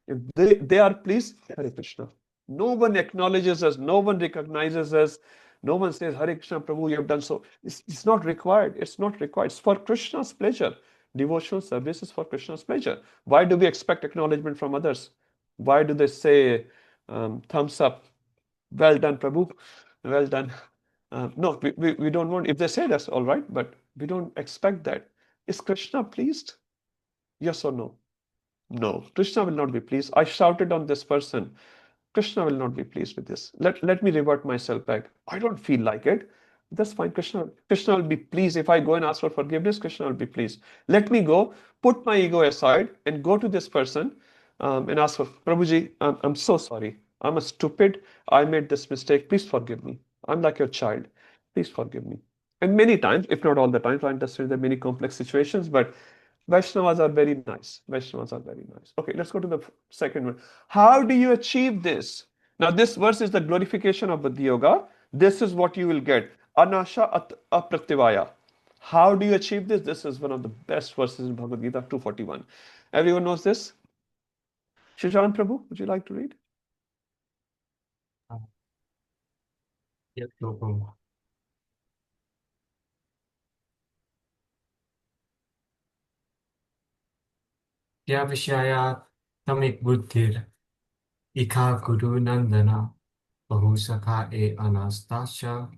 If they are pleased, Hare Krishna. No one acknowledges us, no one recognizes us, no one says, Hare Krishna, Prabhu, you have done so. It's not required. It's not required. It's for Krishna's pleasure. Devotional service is for Krishna's pleasure. Why do we expect acknowledgement from others? Why do they say, thumbs up, well done, Prabhu, well done? No, we don't want, if they say that's all right, but we don't expect that. Is Krishna pleased? Yes or no? No, Krishna will not be pleased. I shouted on this person. Krishna will not be pleased with this. Let me revert myself back. I don't feel like it. That's fine. Krishna will be pleased. If I go and ask for forgiveness, Krishna will be pleased. Let me go, put my ego aside, and go to this person and ask for, Prabhuji, I'm so sorry. I'm a stupid. I made this mistake. Please forgive me. I'm like your child. Please forgive me. And many times, if not all the times, I understand there are many complex situations, but Vaishnavas are very nice. Vaishnavas are very nice. Okay, let's go to the second one. How do you achieve this? Now, this verse is the glorification of Buddhi Yoga. This is what you will get. Anasha apratyavaya. How do you achieve this? This is one of the best verses in Bhagavad Gita 241. Everyone knows this? Shashank Prabhu, would you like to read? Yes, Prabhu. Ya Vishaya Tamik Buddhir Ikha Guru Nandana Bahusakha E Anastasya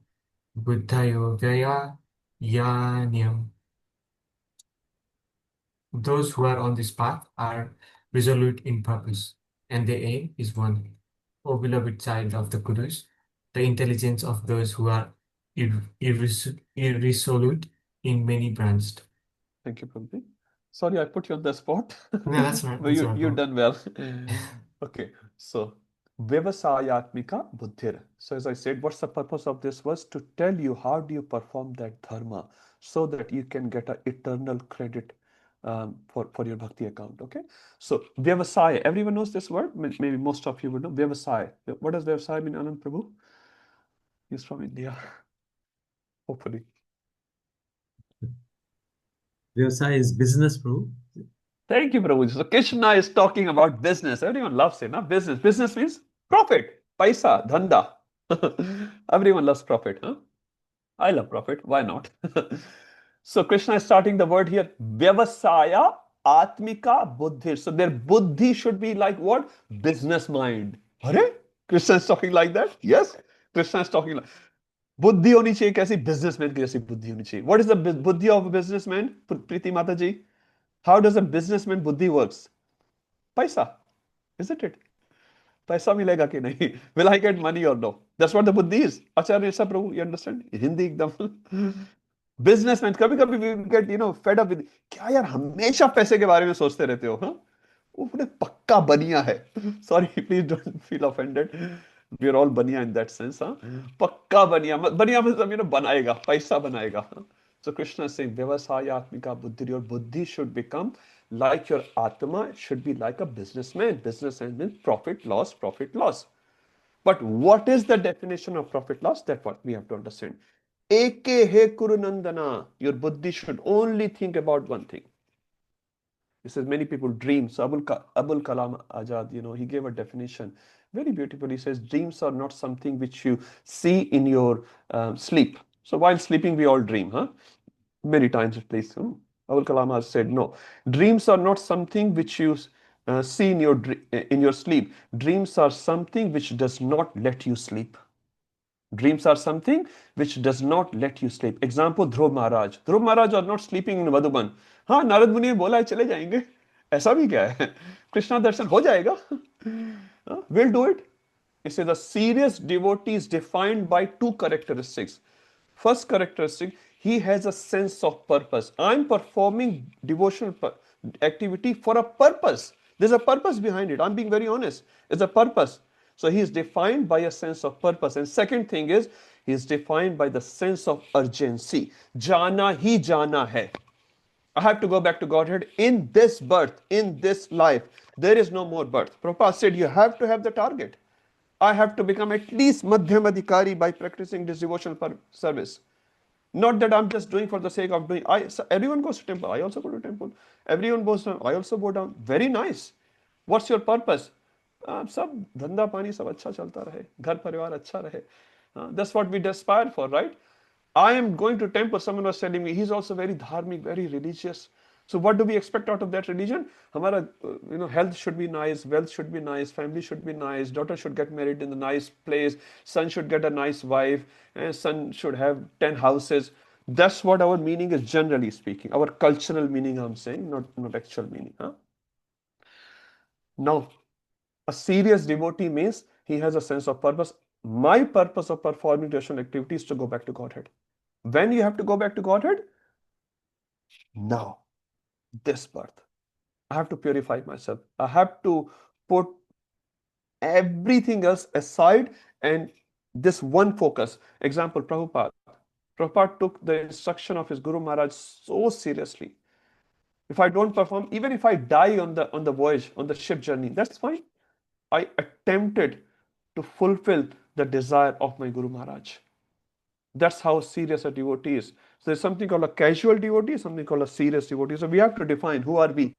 Buddhayo Vyaya Yanyam. Those who are on this path are resolute in purpose, and their aim is one. O beloved child of the Gurus, the intelligence of those who are irresolute in many branched. Thank you, Prabhu. Sorry, I put you on the spot. No, that's right. But you've done well. Okay, so Vyavasayatmika Buddhir. So as I said, what's the purpose of this verse? To tell you how do you perform that dharma so that you can get an eternal credit for your bhakti account. Okay, so Vyavasaya. Everyone knows this word. Maybe most of you would know Vyavasaya. What does Vyavasaya mean, Anand Prabhu? He's from India. Hopefully. Vyavasaya is business, bro. Thank you, Prabhuji. So Krishna is talking about business. Everyone loves it, na? Business. Business means profit. Paisa, dhanda. Everyone loves profit, huh? I love profit. Why not? So Krishna is starting the word here. Vyavasaya Atmika Buddhi. So their buddhi should be like what? Business mind. Hare? Krishna is talking like that? Yes. Krishna is talking like बुद्धि होनी चाहिए कैसी businessman की जैसी बुद्धि होनी चाहिए what is the बुद्धि ऑफ अ बिजनेसमैन प्रीति माता जी हाउ डज अ बिजनेसमैन बुद्धि वर्क्स पैसा isn't it पैसा मिलेगा कि नहीं will I get money or no that's what the buddhi is आचार्य सब प्रभु you understand हिंदी एकदम बिजनेसमैन कभी कभी we get fed up with क्या यार हमेशा पैसे के बारे में सोचते रहते हो हाँ वो पक्का बनिया है sorry please don't feel offended we are all baniya in that sense huh? Pakka baniya means बनाएगा पैसा बनाएगा so Krishna is saying vyavasayatmika buddhi your buddhi should become like your atma should be like a businessman means profit loss but what is the definition of profit loss that's what we have to understand eke he kurunandana your buddhi should only think about one thing. He says many people dream. So Abul Kalam Azad, he gave a definition very beautiful. He says dreams are not something which you see in your sleep. So while sleeping, we all dream, huh? Many times at least. Abul Kalam has said no. Dreams are not something which you see in your sleep. Dreams are something which does not let you sleep. Dreams are something which does not let you sleep. Example, Dhruv Maharaj. Dhruv Maharaj are not sleeping in Madhuban. हाँ नारद मुनि ने बोला है चले जाएंगे ऐसा भी क्या है कृष्णा दर्शन हो जाएगा we'll do it. It says a serious devotee is defined by two characteristics. First characteristic, he has a sense of purpose. I'm performing devotional activity for a purpose. There's a purpose behind it. I'm being very honest. It's a purpose. So he is defined by a sense of purpose. And second thing is, he is defined by the sense of urgency. Jana hi jana hai. I have to go back to Godhead in this birth, in this life. There is no more birth. Prabhupada said you have to have the target. I have to become at least Madhyam Adhikari by practicing this devotional service. Not that I'm just doing for the sake of doing. Everyone goes to temple. I also go to temple. Everyone goes down. I also go down. Very nice. What's your purpose? सब धंधा पानी सब अच्छा चलता रहे घर परिवार अच्छा रहे that's what we aspire for right I am going to temple someone was telling me he's also very dharmic very religious so what do we expect out of that religion हमारा health should be nice wealth should be nice family should be nice daughter should get married in a nice place son should get a nice wife and son should have 10 houses that's what our meaning is generally speaking our cultural meaning I'm saying not actual meaning now a serious devotee means he has a sense of purpose. My purpose of performing devotional activity is to go back to Godhead. When you have to go back to Godhead? Now, this birth. I have to purify myself. I have to put everything else aside and this one focus. Example, Prabhupada. Prabhupada took the instruction of his Guru Maharaj so seriously. If I don't perform, even if I die on the voyage, on the ship journey, that's fine. I attempted to fulfill the desire of my Guru Maharaj. That's how serious a devotee is. So there's something called a casual devotee, something called a serious devotee. So we have to define who are we.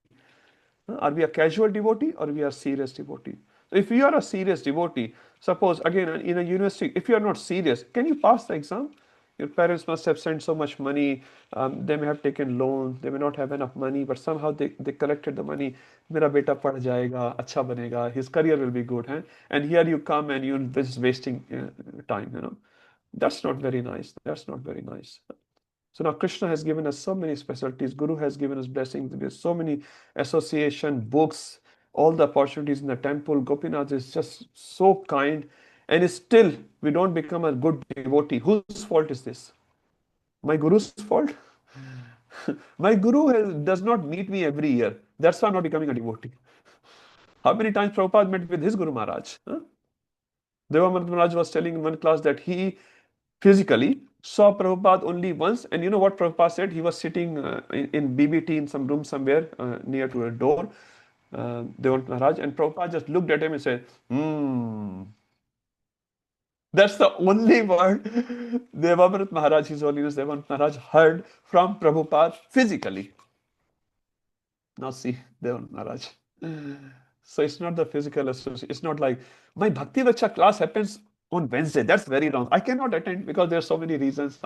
Are we a casual devotee or we are serious devotee? So if you are a serious devotee, suppose again in a university, if you are not serious, can you pass the exam? Your parents must have sent so much money. They may have taken loans. They may not have enough money, but somehow they collected the money. Mera beta pad jayega, acha banega. His career will be good. And here you come and you're just wasting time. That's not very nice. That's not very nice. So now Krishna has given us so many specialties. Guru has given us blessings. There's so many association, books, all the opportunities in the temple. Gopinath is just so kind. And still, we don't become a good devotee. Whose fault is this? My Guru's fault? My Guru does not meet me every year. That's why I'm not becoming a devotee. How many times Prabhupada met with his Guru Maharaj? Devamarth Maharaj was telling in one class that he physically saw Prabhupada only once, and you know what Prabhupada said? He was sitting in BBT in some room somewhere near to a door, Devamarth Maharaj, and Prabhupada just looked at him and said, That's the only word Devamrit Maharaj, His Holiness Devamarth Maharaj, heard from Prabhupada physically. Now see, Devamarth Maharaj. So it's not the physical association. It's not like my Bhakti Vacha class happens on Wednesday. That's very wrong. I cannot attend because there are so many reasons.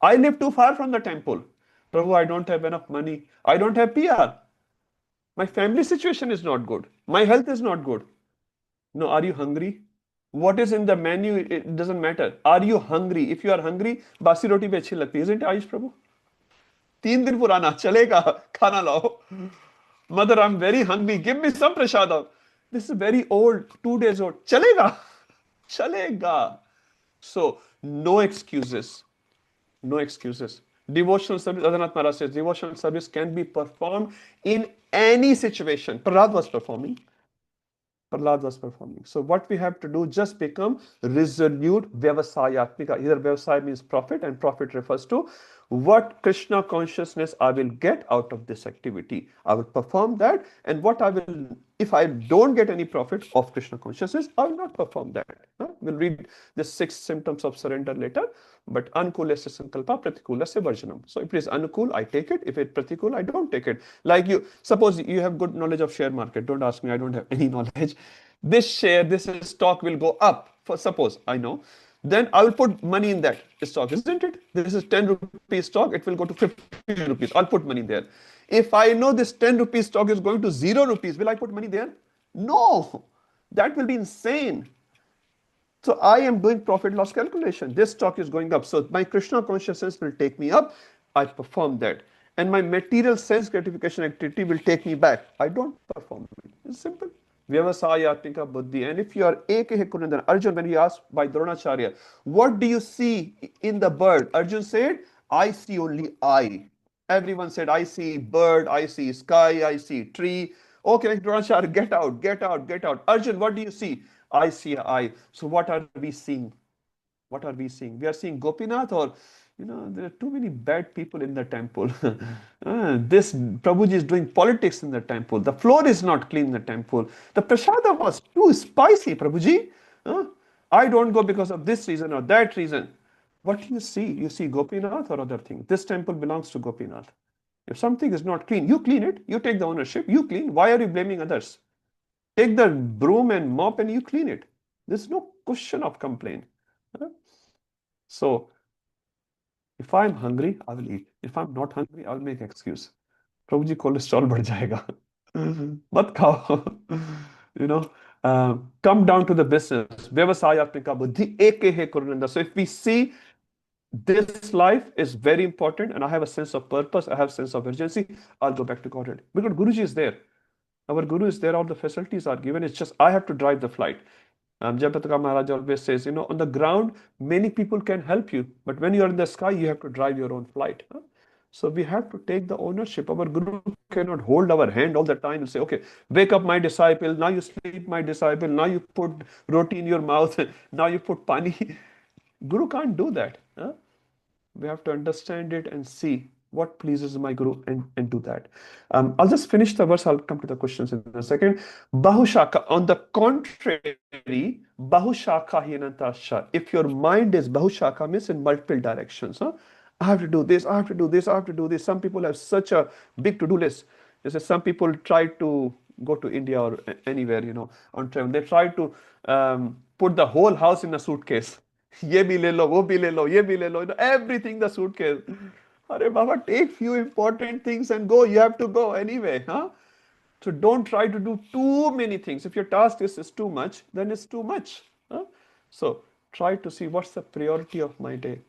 I live too far from the temple. Prabhu, I don't have enough money. I don't have PR. My family situation is not good. My health is not good. No, are you hungry? What is in the menu? It doesn't matter. Are you hungry? If you are hungry, basi roti bhi achhi lagti. Isn't it, Ayush Prabhu? 3 दिन पुराना चलेगा खाना लाओ. Mother, I'm very hungry. Give me some prasadam. This is very old, 2 days old. Chalega. Chalega. So, no excuses. No excuses. Devotional service, Jagannath Maharaj says, devotional service can be performed in any situation. Prahlad was performing. So what we have to do, just become resolute vyavasayatmika. Here vyavasaya means profit, and profit refers to what Krishna consciousness I will get out of this activity. I will perform that, and what I will, if I don't get any profit of Krishna consciousness, I will not perform that. We'll read the 6 symptoms of surrender later. But anukulasya sankalpa, pratikulasya varjanam. So if it is anukul, I take it. If it's pratikul, I don't take it. Like you, suppose you have good knowledge of share market. Don't ask me, I don't have any knowledge. This share, this stock will go up. For suppose I know, then I will put money in that stock, isn't it? This is 10 rupees stock. It will go to 50 rupees. I'll put money there. If I know this 10 rupees stock is going to 0 rupees, will I put money there? No, that will be insane. So I am doing profit loss calculation. This stock is going up. So my Krishna consciousness will take me up. I perform that. And my material sense gratification activity will take me back. I don't perform it. It's simple. Vyavasayatmika buddhi. And if you are Ekahe Kunandan, Arjun, when he asked by Dronacharya, what do you see in the bird? Arjun said, I see only I. Everyone said, I see bird, I see sky, I see tree. Okay, Dronacharya, get out, get out, get out. Arjun, what do you see? I see an eye. So what are we seeing? What are we seeing? We are seeing Gopinath, or there are too many bad people in the temple. This Prabhuji is doing politics in the temple. The floor is not clean in the temple. The prasada was too spicy, Prabhuji. I don't go because of this reason or that reason. What do you see? You see Gopinath or other thing? This temple belongs to Gopinath. If something is not clean, you clean it. You take the ownership. You clean. Why are you blaming others? Take the broom and mop and you clean it. There's no question of complaint. So, if I'm hungry, I will eat. If I'm not hungry, I'll make excuse. Prabhuji, cholesterol बढ़ जाएगा. मत खाओ. Come down to the business. Vyavasayatmika buddhi ekehe kurunanda. So if we see this life is very important and I have a sense of purpose, I have a sense of urgency, I'll go back to Godhead. Because Guruji is there. Our Guru is there, all the facilities are given. It's just I have to drive the flight. Jayaprakash Maharaj always says, on the ground, many people can help you. But when you are in the sky, you have to drive your own flight. So we have to take the ownership. Our Guru cannot hold our hand all the time and say, okay, wake up my disciple. Now you sleep my disciple. Now you put roti in your mouth. Now you put pani. Guru can't do that. We have to understand it and see what pleases my guru and do that. I'll just finish the verse. I'll come to the questions in a second. Bahushaka, on the contrary, Bahushaka Hinantasha. If your mind is Bahushaka, means in multiple directions. Huh? I have to do this, I have to do this, I have to do this. Some people have such a big to-do list. Some people try to go to India or anywhere, on travel. They try to put the whole house in a suitcase. ये भी ले लो, वो भी ले लो, ये भी ले लो, everything the suitcase. Arey Baba, take few important things and go. You have to go anyway, huh? So don't try to do too many things. If your task is too much, then it's too much. Huh? So try to see what's the priority of my day.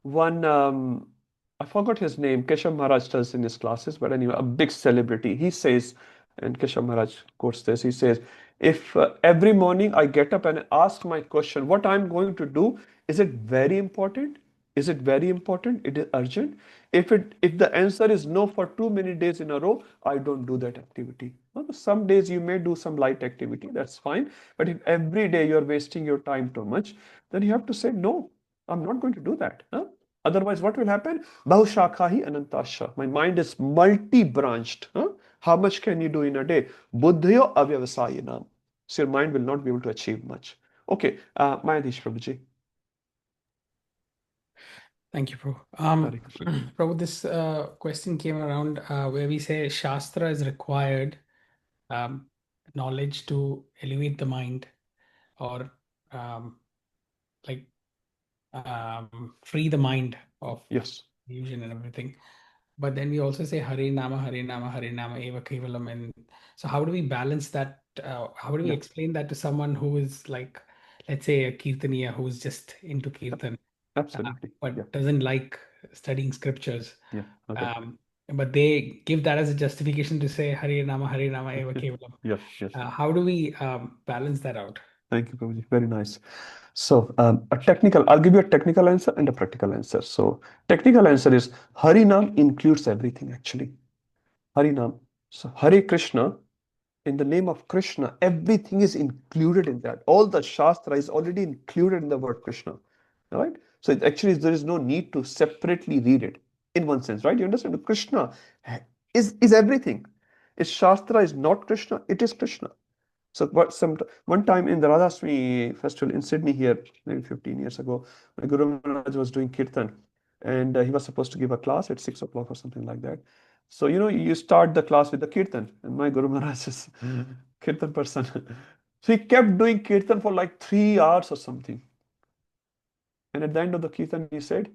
One, I forgot his name, Keshav Maharaj does in his classes, but anyway, a big celebrity. He says, and Keshav Maharaj quotes this, he says, if every morning I get up and ask my question, what I'm going to do, is it very important? Is it very important? It is urgent. If the answer is no for too many days in a row, I don't do that activity. Some days you may do some light activity, that's fine. But if every day you're wasting your time too much, then you have to say, no, I'm not going to do that. Huh? Otherwise, what will happen? Bahushakhahi anantasha. My mind is multi-branched. Huh? How much can you do in a day? Buddhayo avyavasayinam. So your mind will not be able to achieve much. Okay, Mayadish Prabhuji. Thank you, Prabhu. Hare Krishna. Prabhu, this question came around where we say Shastra is required knowledge to elevate the mind or like free the mind of Yes. illusion and everything. But then we also say Hare Nama, Hare Nama, Hare Nama, Eva Kevalam. And so how do we balance that? How do we Yeah. explain that to someone who is like, let's say a Kirtaniya who's just into Kirtan, Absolutely. but Yeah. doesn't like studying scriptures? Yeah. Okay. But they give that as a justification to say Hare Nama, Eva Kevalam. Yes. Yes. How do we balance that out? Thank you, Prabhuji. Very nice. So I'll give you a technical answer and a practical answer. So technical answer is Harinam includes everything actually. Harinam. So Hare Krishna, in the name of Krishna, everything is included in that. All the Shastra is already included in the word Krishna. All right? So actually there is no need to separately read it in one sense, right? You understand? Krishna is everything. If Shastra is not Krishna, it is Krishna. So one time in the Radhaswami festival in Sydney here, maybe 15 years ago, my Guru Maharaj was doing Kirtan and he was supposed to give a class at 6 o'clock or something like that. So, you start the class with the Kirtan and my Guru Maharaj is Kirtan person. So he kept doing Kirtan for like 3 hours or something. And at the end of the Kirtan, he said,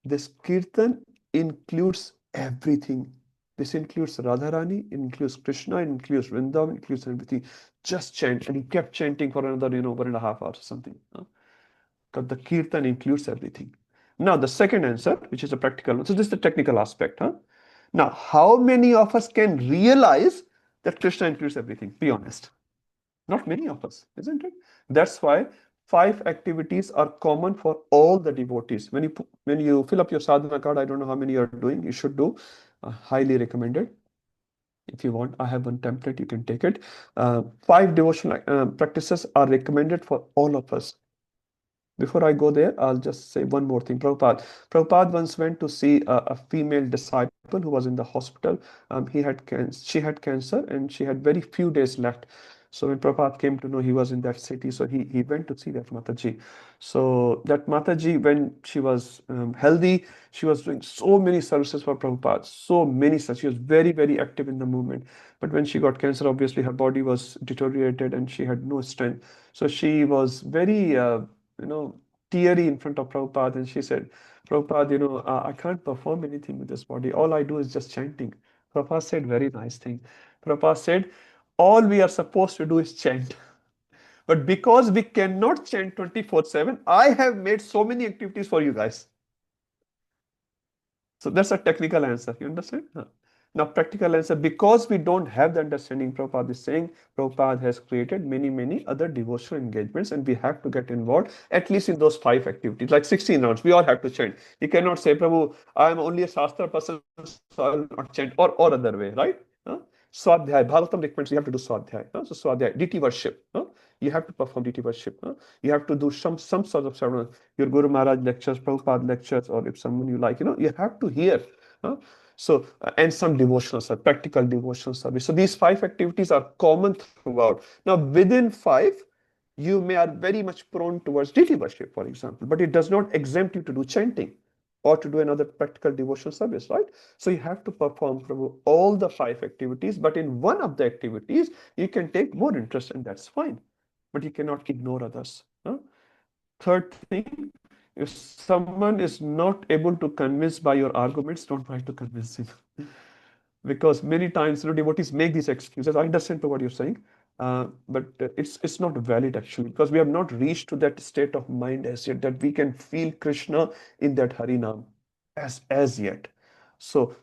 this Kirtan includes everything. This includes Radharani, it includes Krishna, it includes Vrindavan, it includes everything. Just chant. And he kept chanting for another, 1.5 hours or something. Because the Kirtan includes everything. Now, the second answer, which is a practical one. So this is the technical aspect. Now, how many of us can realize that Krishna includes everything? Be honest. Not many of us, isn't it? That's why 5 activities are common for all the devotees. When you fill up your sadhana card, I don't know how many you're doing. You should do. Highly recommended. If you want, I have one template. You can take it. 5 devotional practices are recommended for all of us. Before I go there, I'll just say one more thing. Prabhupada once went to see a female disciple who was in the hospital. She had cancer and she had very few days left. So when Prabhupada came to know he was in that city, so he went to see that Mataji. So that Mataji, when she was healthy, she was doing so many services for Prabhupada, so many such. She was very, very active in the movement. But when she got cancer, obviously her body was deteriorated and she had no strength. So she was very teary in front of Prabhupada, and she said, Prabhupada, I can't perform anything with this body. All I do is just chanting. Prabhupada said, very nice thing. Prabhupada said, all we are supposed to do is chant. But because we cannot chant 24/7, I have made so many activities for you guys. So that's a technical answer. You understand? Now, practical answer, because we don't have the understanding, Prabhupada is saying, Prabhupada has created many, many other devotional engagements and we have to get involved at least in those 5 activities, like 16 rounds. We all have to chant. You cannot say, Prabhu, I am only a Shastra person, so I will not chant, or other way, right? Swadhyay, Bhagavatam recommends you have to do Swadhyay. So Swadhyay, deity worship. You have to perform deity worship. You have to do some sort of sadhana. Your Guru Maharaj lectures, Prabhupada lectures, or if someone you like, you have to hear. So, and some devotional service, practical devotional service. So these 5 activities are common throughout. Now, within 5, you may are very much prone towards deity worship, for example, but it does not exempt you to do chanting or to do another practical devotional service, right? So you have to perform all the 5 activities, but in one of the activities, you can take more interest, and that's fine. But you cannot ignore others. Third thing, if someone is not able to convince by your arguments, don't try to convince him. Because many times devotees make these excuses. I understand what you're saying, but it's not valid actually, because we have not reached to that state of mind as yet that we can feel Krishna in that Harinam as yet. So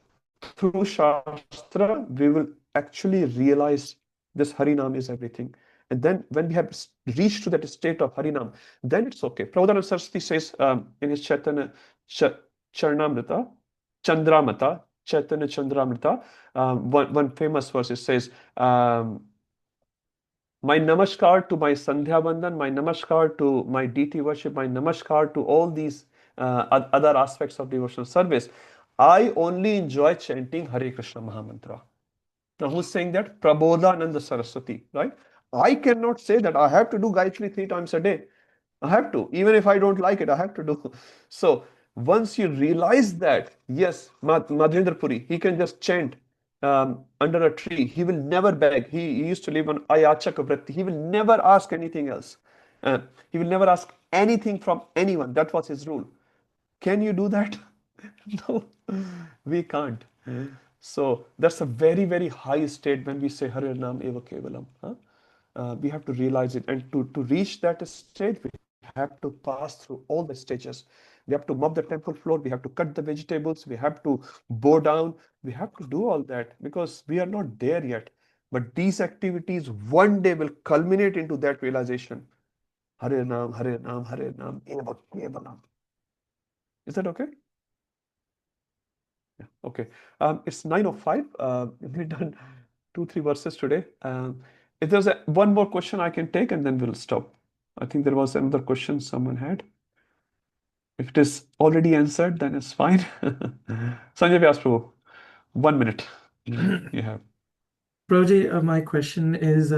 through Shastra, we will actually realize this Harinam is everything. And then when we have reached to that state of Harinam, then it's okay. Prabhupada Saraswati says in his Chaitanya Charnamrita, Chandramata, Chaitanya Chandramrita, one famous verse, it says, my namaskar to my Sandhya Vandan, my namaskar to my deity worship, my namaskar to all these other aspects of devotional service. I only enjoy chanting Hare Krishna Mahamantra. Now, who's saying that? Prabodhananda Saraswati, right? I cannot say that I have to do Gayatri 3 times a day. I have to. Even if I don't like it, I have to do. So, once you realize that, yes, Madhvendra Puri, he can just chant under a tree. He will never beg. He used to live on Ayachaka Vritti. He will never ask anything else. He will never ask anything from anyone. That was his rule. Can you do that? No, we can't. So that's a very, very high state when we say Hare Nam Eva Kevalam. We have to realize it, and to reach that state, we have to pass through all the stages. We have to mop the temple floor, we have to cut the vegetables, we have to bow down, we have to do all that because we are not there yet. But these activities one day will culminate into that realization. Hare Nam, Hare Nam, Hare Nam, Eva Kevalam. Is that okay? Yeah, okay. It's 9:05. We've done 2-3 verses today. If there's one more question I can take, and then we'll stop. I think there was another question someone had. If it is already answered, then it's fine. Sanjay Vyas Prabhu, 1 minute you have. Prabhuji, my question is,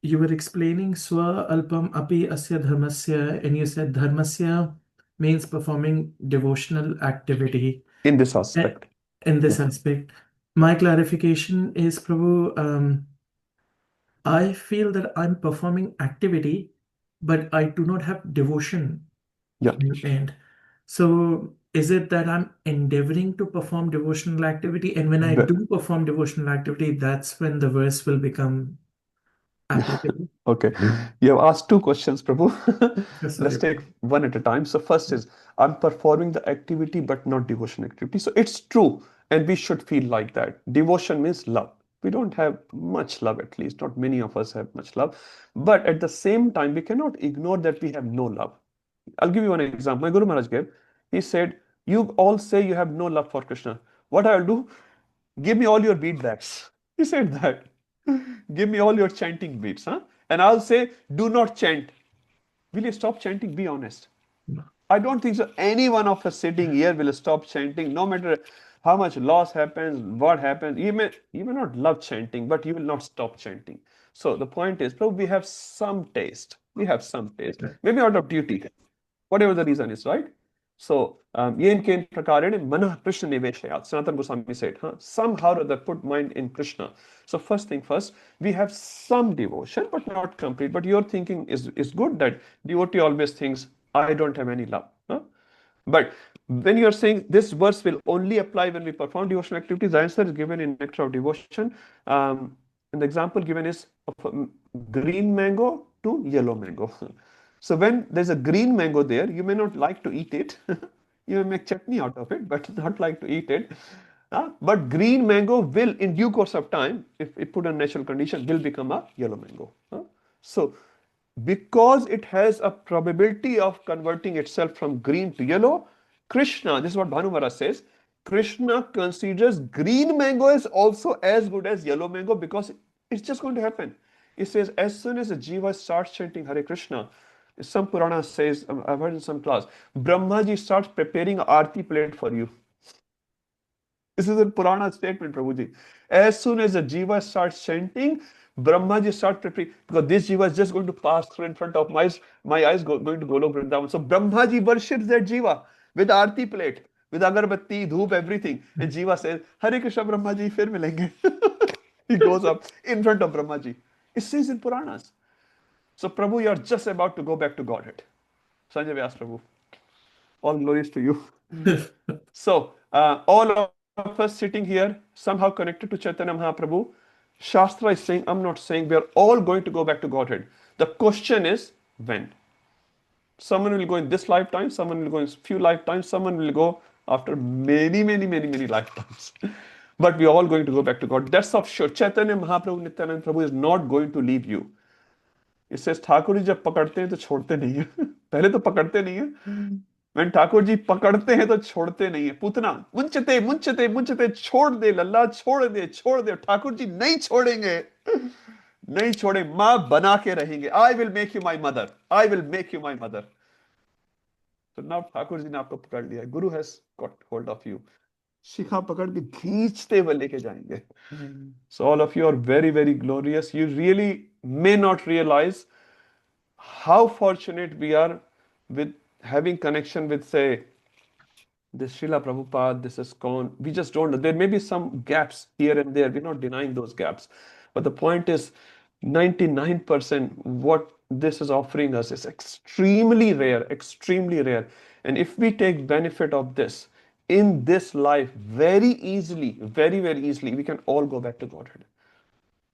you were explaining Swa Alpam Api Asya Dharmasya, and you said Dharmasya means performing devotional activity. In this aspect. In this aspect. My clarification is, Prabhu, I feel that I'm performing activity, but I do not have devotion. Yeah. And so is it that I'm endeavoring to perform devotional activity, and when I do perform devotional activity, that's when the verse will become applicable? Okay. You have asked 2 questions, Prabhu. Yes, Let's sorry. take one at a time. So first is, I'm performing the activity but not devotion activity. So it's true, and we should feel like that. Devotion means love. We don't have much love, at least. Not many of us have much love. But at the same time, we cannot ignore that we have no love. I'll give you one example. My Guru Maharaj gave. He said, you all say you have no love for Krishna. What I'll do? Give me all your bead bags. He said that. Give me all your chanting beads, and I'll say, do not chant. Will you stop chanting? Be honest. I don't think so. Any one of us sitting here will stop chanting, no matter how much loss happens, what happens. You may not love chanting, but you will not stop chanting. So the point is, probably we have some taste. We have some taste. Maybe out of duty, whatever the reason is, right? So, yen ken prakarene manah Krishna niveshayat. Sanatana Goswami said, somehow or other put mind in Krishna. So first thing first, we have some devotion, but not complete. But your thinking is good, that devotee always thinks, I don't have any love. But when you are saying this verse will only apply when we perform devotional activities, the answer is given in Nectar of Devotion. And the example given is of a green mango to yellow mango. So when there's a green mango there, you may not like to eat it. You may make chutney out of it, but not like to eat it. But green mango will, in due course of time, if it put on natural condition, will become a yellow mango. So because it has a probability of converting itself from green to yellow, Krishna, this is what Bhanu Maharaj says, Krishna considers green mango is also as good as yellow mango because it's just going to happen. It says as soon as a jiva starts chanting Hare Krishna, some Purana says, I've heard in some class, Brahmaji starts preparing an aarti plate for you. This is a Purana statement, Prabhuji. As soon as a jiva starts chanting, Brahmaji starts preparing, because this jiva is just going to pass through in front of my eyes, going to Golok Vrindavan. So Brahmaji worships that jiva with aarti plate, with agarbatti, dhoop, everything. And jiva says, Hare Krishna Brahmaji, fir milenge. He goes up in front of Brahmaji. It says in Puranas. So Prabhu, you're just about to go back to Godhead. Sanjay Vyas Prabhu. All glories to you. So, all of us sitting here, somehow connected to Chaitanya Mahaprabhu, Shastra is saying, I'm not saying we are all going to go back to Godhead. The question is, when? Someone will go in this lifetime, someone will go in few lifetimes, someone will go after many lifetimes. But we are all going to go back to God. That's of sure. Chaitanya Mahaprabhu, Nityananda Prabhu is not going to leave you. It says, Thakur ji जब पकड़ते हैं तो छोड़ते नहीं है. पहले तो पकड़ते नहीं है. When ठाकुर जी पकड़ते हैं तो छोड़ते नहीं है. पूतना मुंचते मुंचते मुंचते छोड़ दे लल्ला, छोड़ दे. ठाकुर जी नहीं छोड़ेंगे. नहीं छोड़े, माँ बना के रहेंगे. I will make you my mother. I will make you my mother. So now Thakur ji ने आपको पकड़ लिया. Guru has got hold of you. शिखा पकड़ के खींचते हुए लेके जाएंगे. So all of you are very glorious. You really may not realize how fortunate we are with having connection with, say, this Srila Prabhupada, this ISKCON. We just don't know. There may be some gaps here and there. We're not denying those gaps. But the point is, 99% what this is offering us is extremely rare. And if we take benefit of this in this life very easily, very easily, we can all go back to Godhead.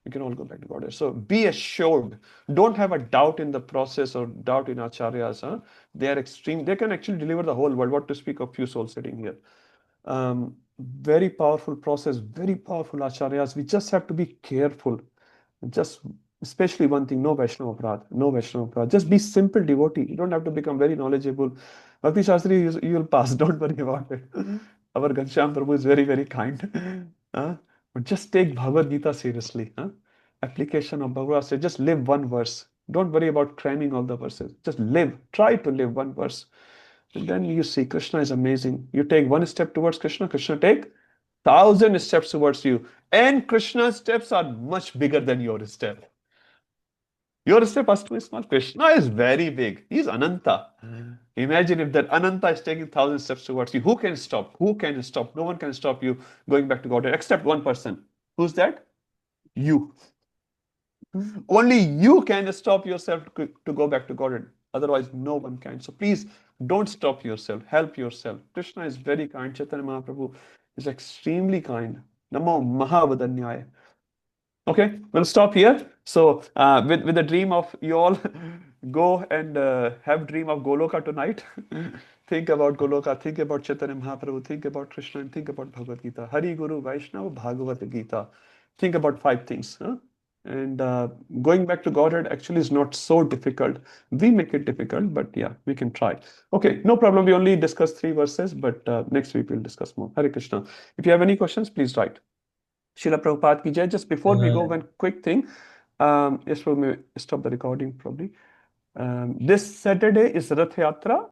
We can all go back to Godhead. So be assured. Don't have a doubt in the process or doubt in acharyas. Huh? They are extreme. They can actually deliver the whole world. What to speak of few souls sitting here. Very powerful process, very powerful acharyas. We just have to be careful. Just especially one thing, no Vaishnava Aparadh. Just be simple devotee. You don't have to become very knowledgeable. Bhakti Shastri, you will pass. Don't worry about it. Our Ghanshyam Prabhu is very kind. But just take Bhagavad Gita seriously. Application of Bhagavad Gita. Just live one verse. Don't worry about cramming all the verses. Just live. Try to live one verse. And then you see Krishna is amazing. You take one step towards Krishna, Krishna take 1,000 steps towards you. And Krishna's steps are much bigger than your step. Your step is too small. Krishna is very big. He's Ananta. Imagine if that Ananta is taking 1,000 steps towards you. Who can stop? Who can stop? No one can stop you going back to Godhead except one person. Who's that? You. Only you can stop yourself to go back to Godhead. Otherwise, no one can. So please don't stop yourself. Help yourself. Krishna is very kind. Chaitanya Mahaprabhu is extremely kind. Namo Mahavadanyaya. Okay, we'll stop here. So with the dream of you all go and have dream of Goloka tonight. Think about Goloka, think about Chaitanya Mahaprabhu, think about Krishna, and think about Bhagavad Gita. Hari Guru Vaishnava Bhagavad Gita. Think about 5 things. And going back to Godhead actually is not so difficult. We make it difficult, but yeah, we can try. Okay, no problem. We only discussed 3 verses, but next week we'll discuss more. Hare Krishna. If you have any questions, please write. Srila Prabhupada ki jai. Just before we go, one quick thing. Yes, we'll stop the recording probably. This Saturday is Rath Yatra.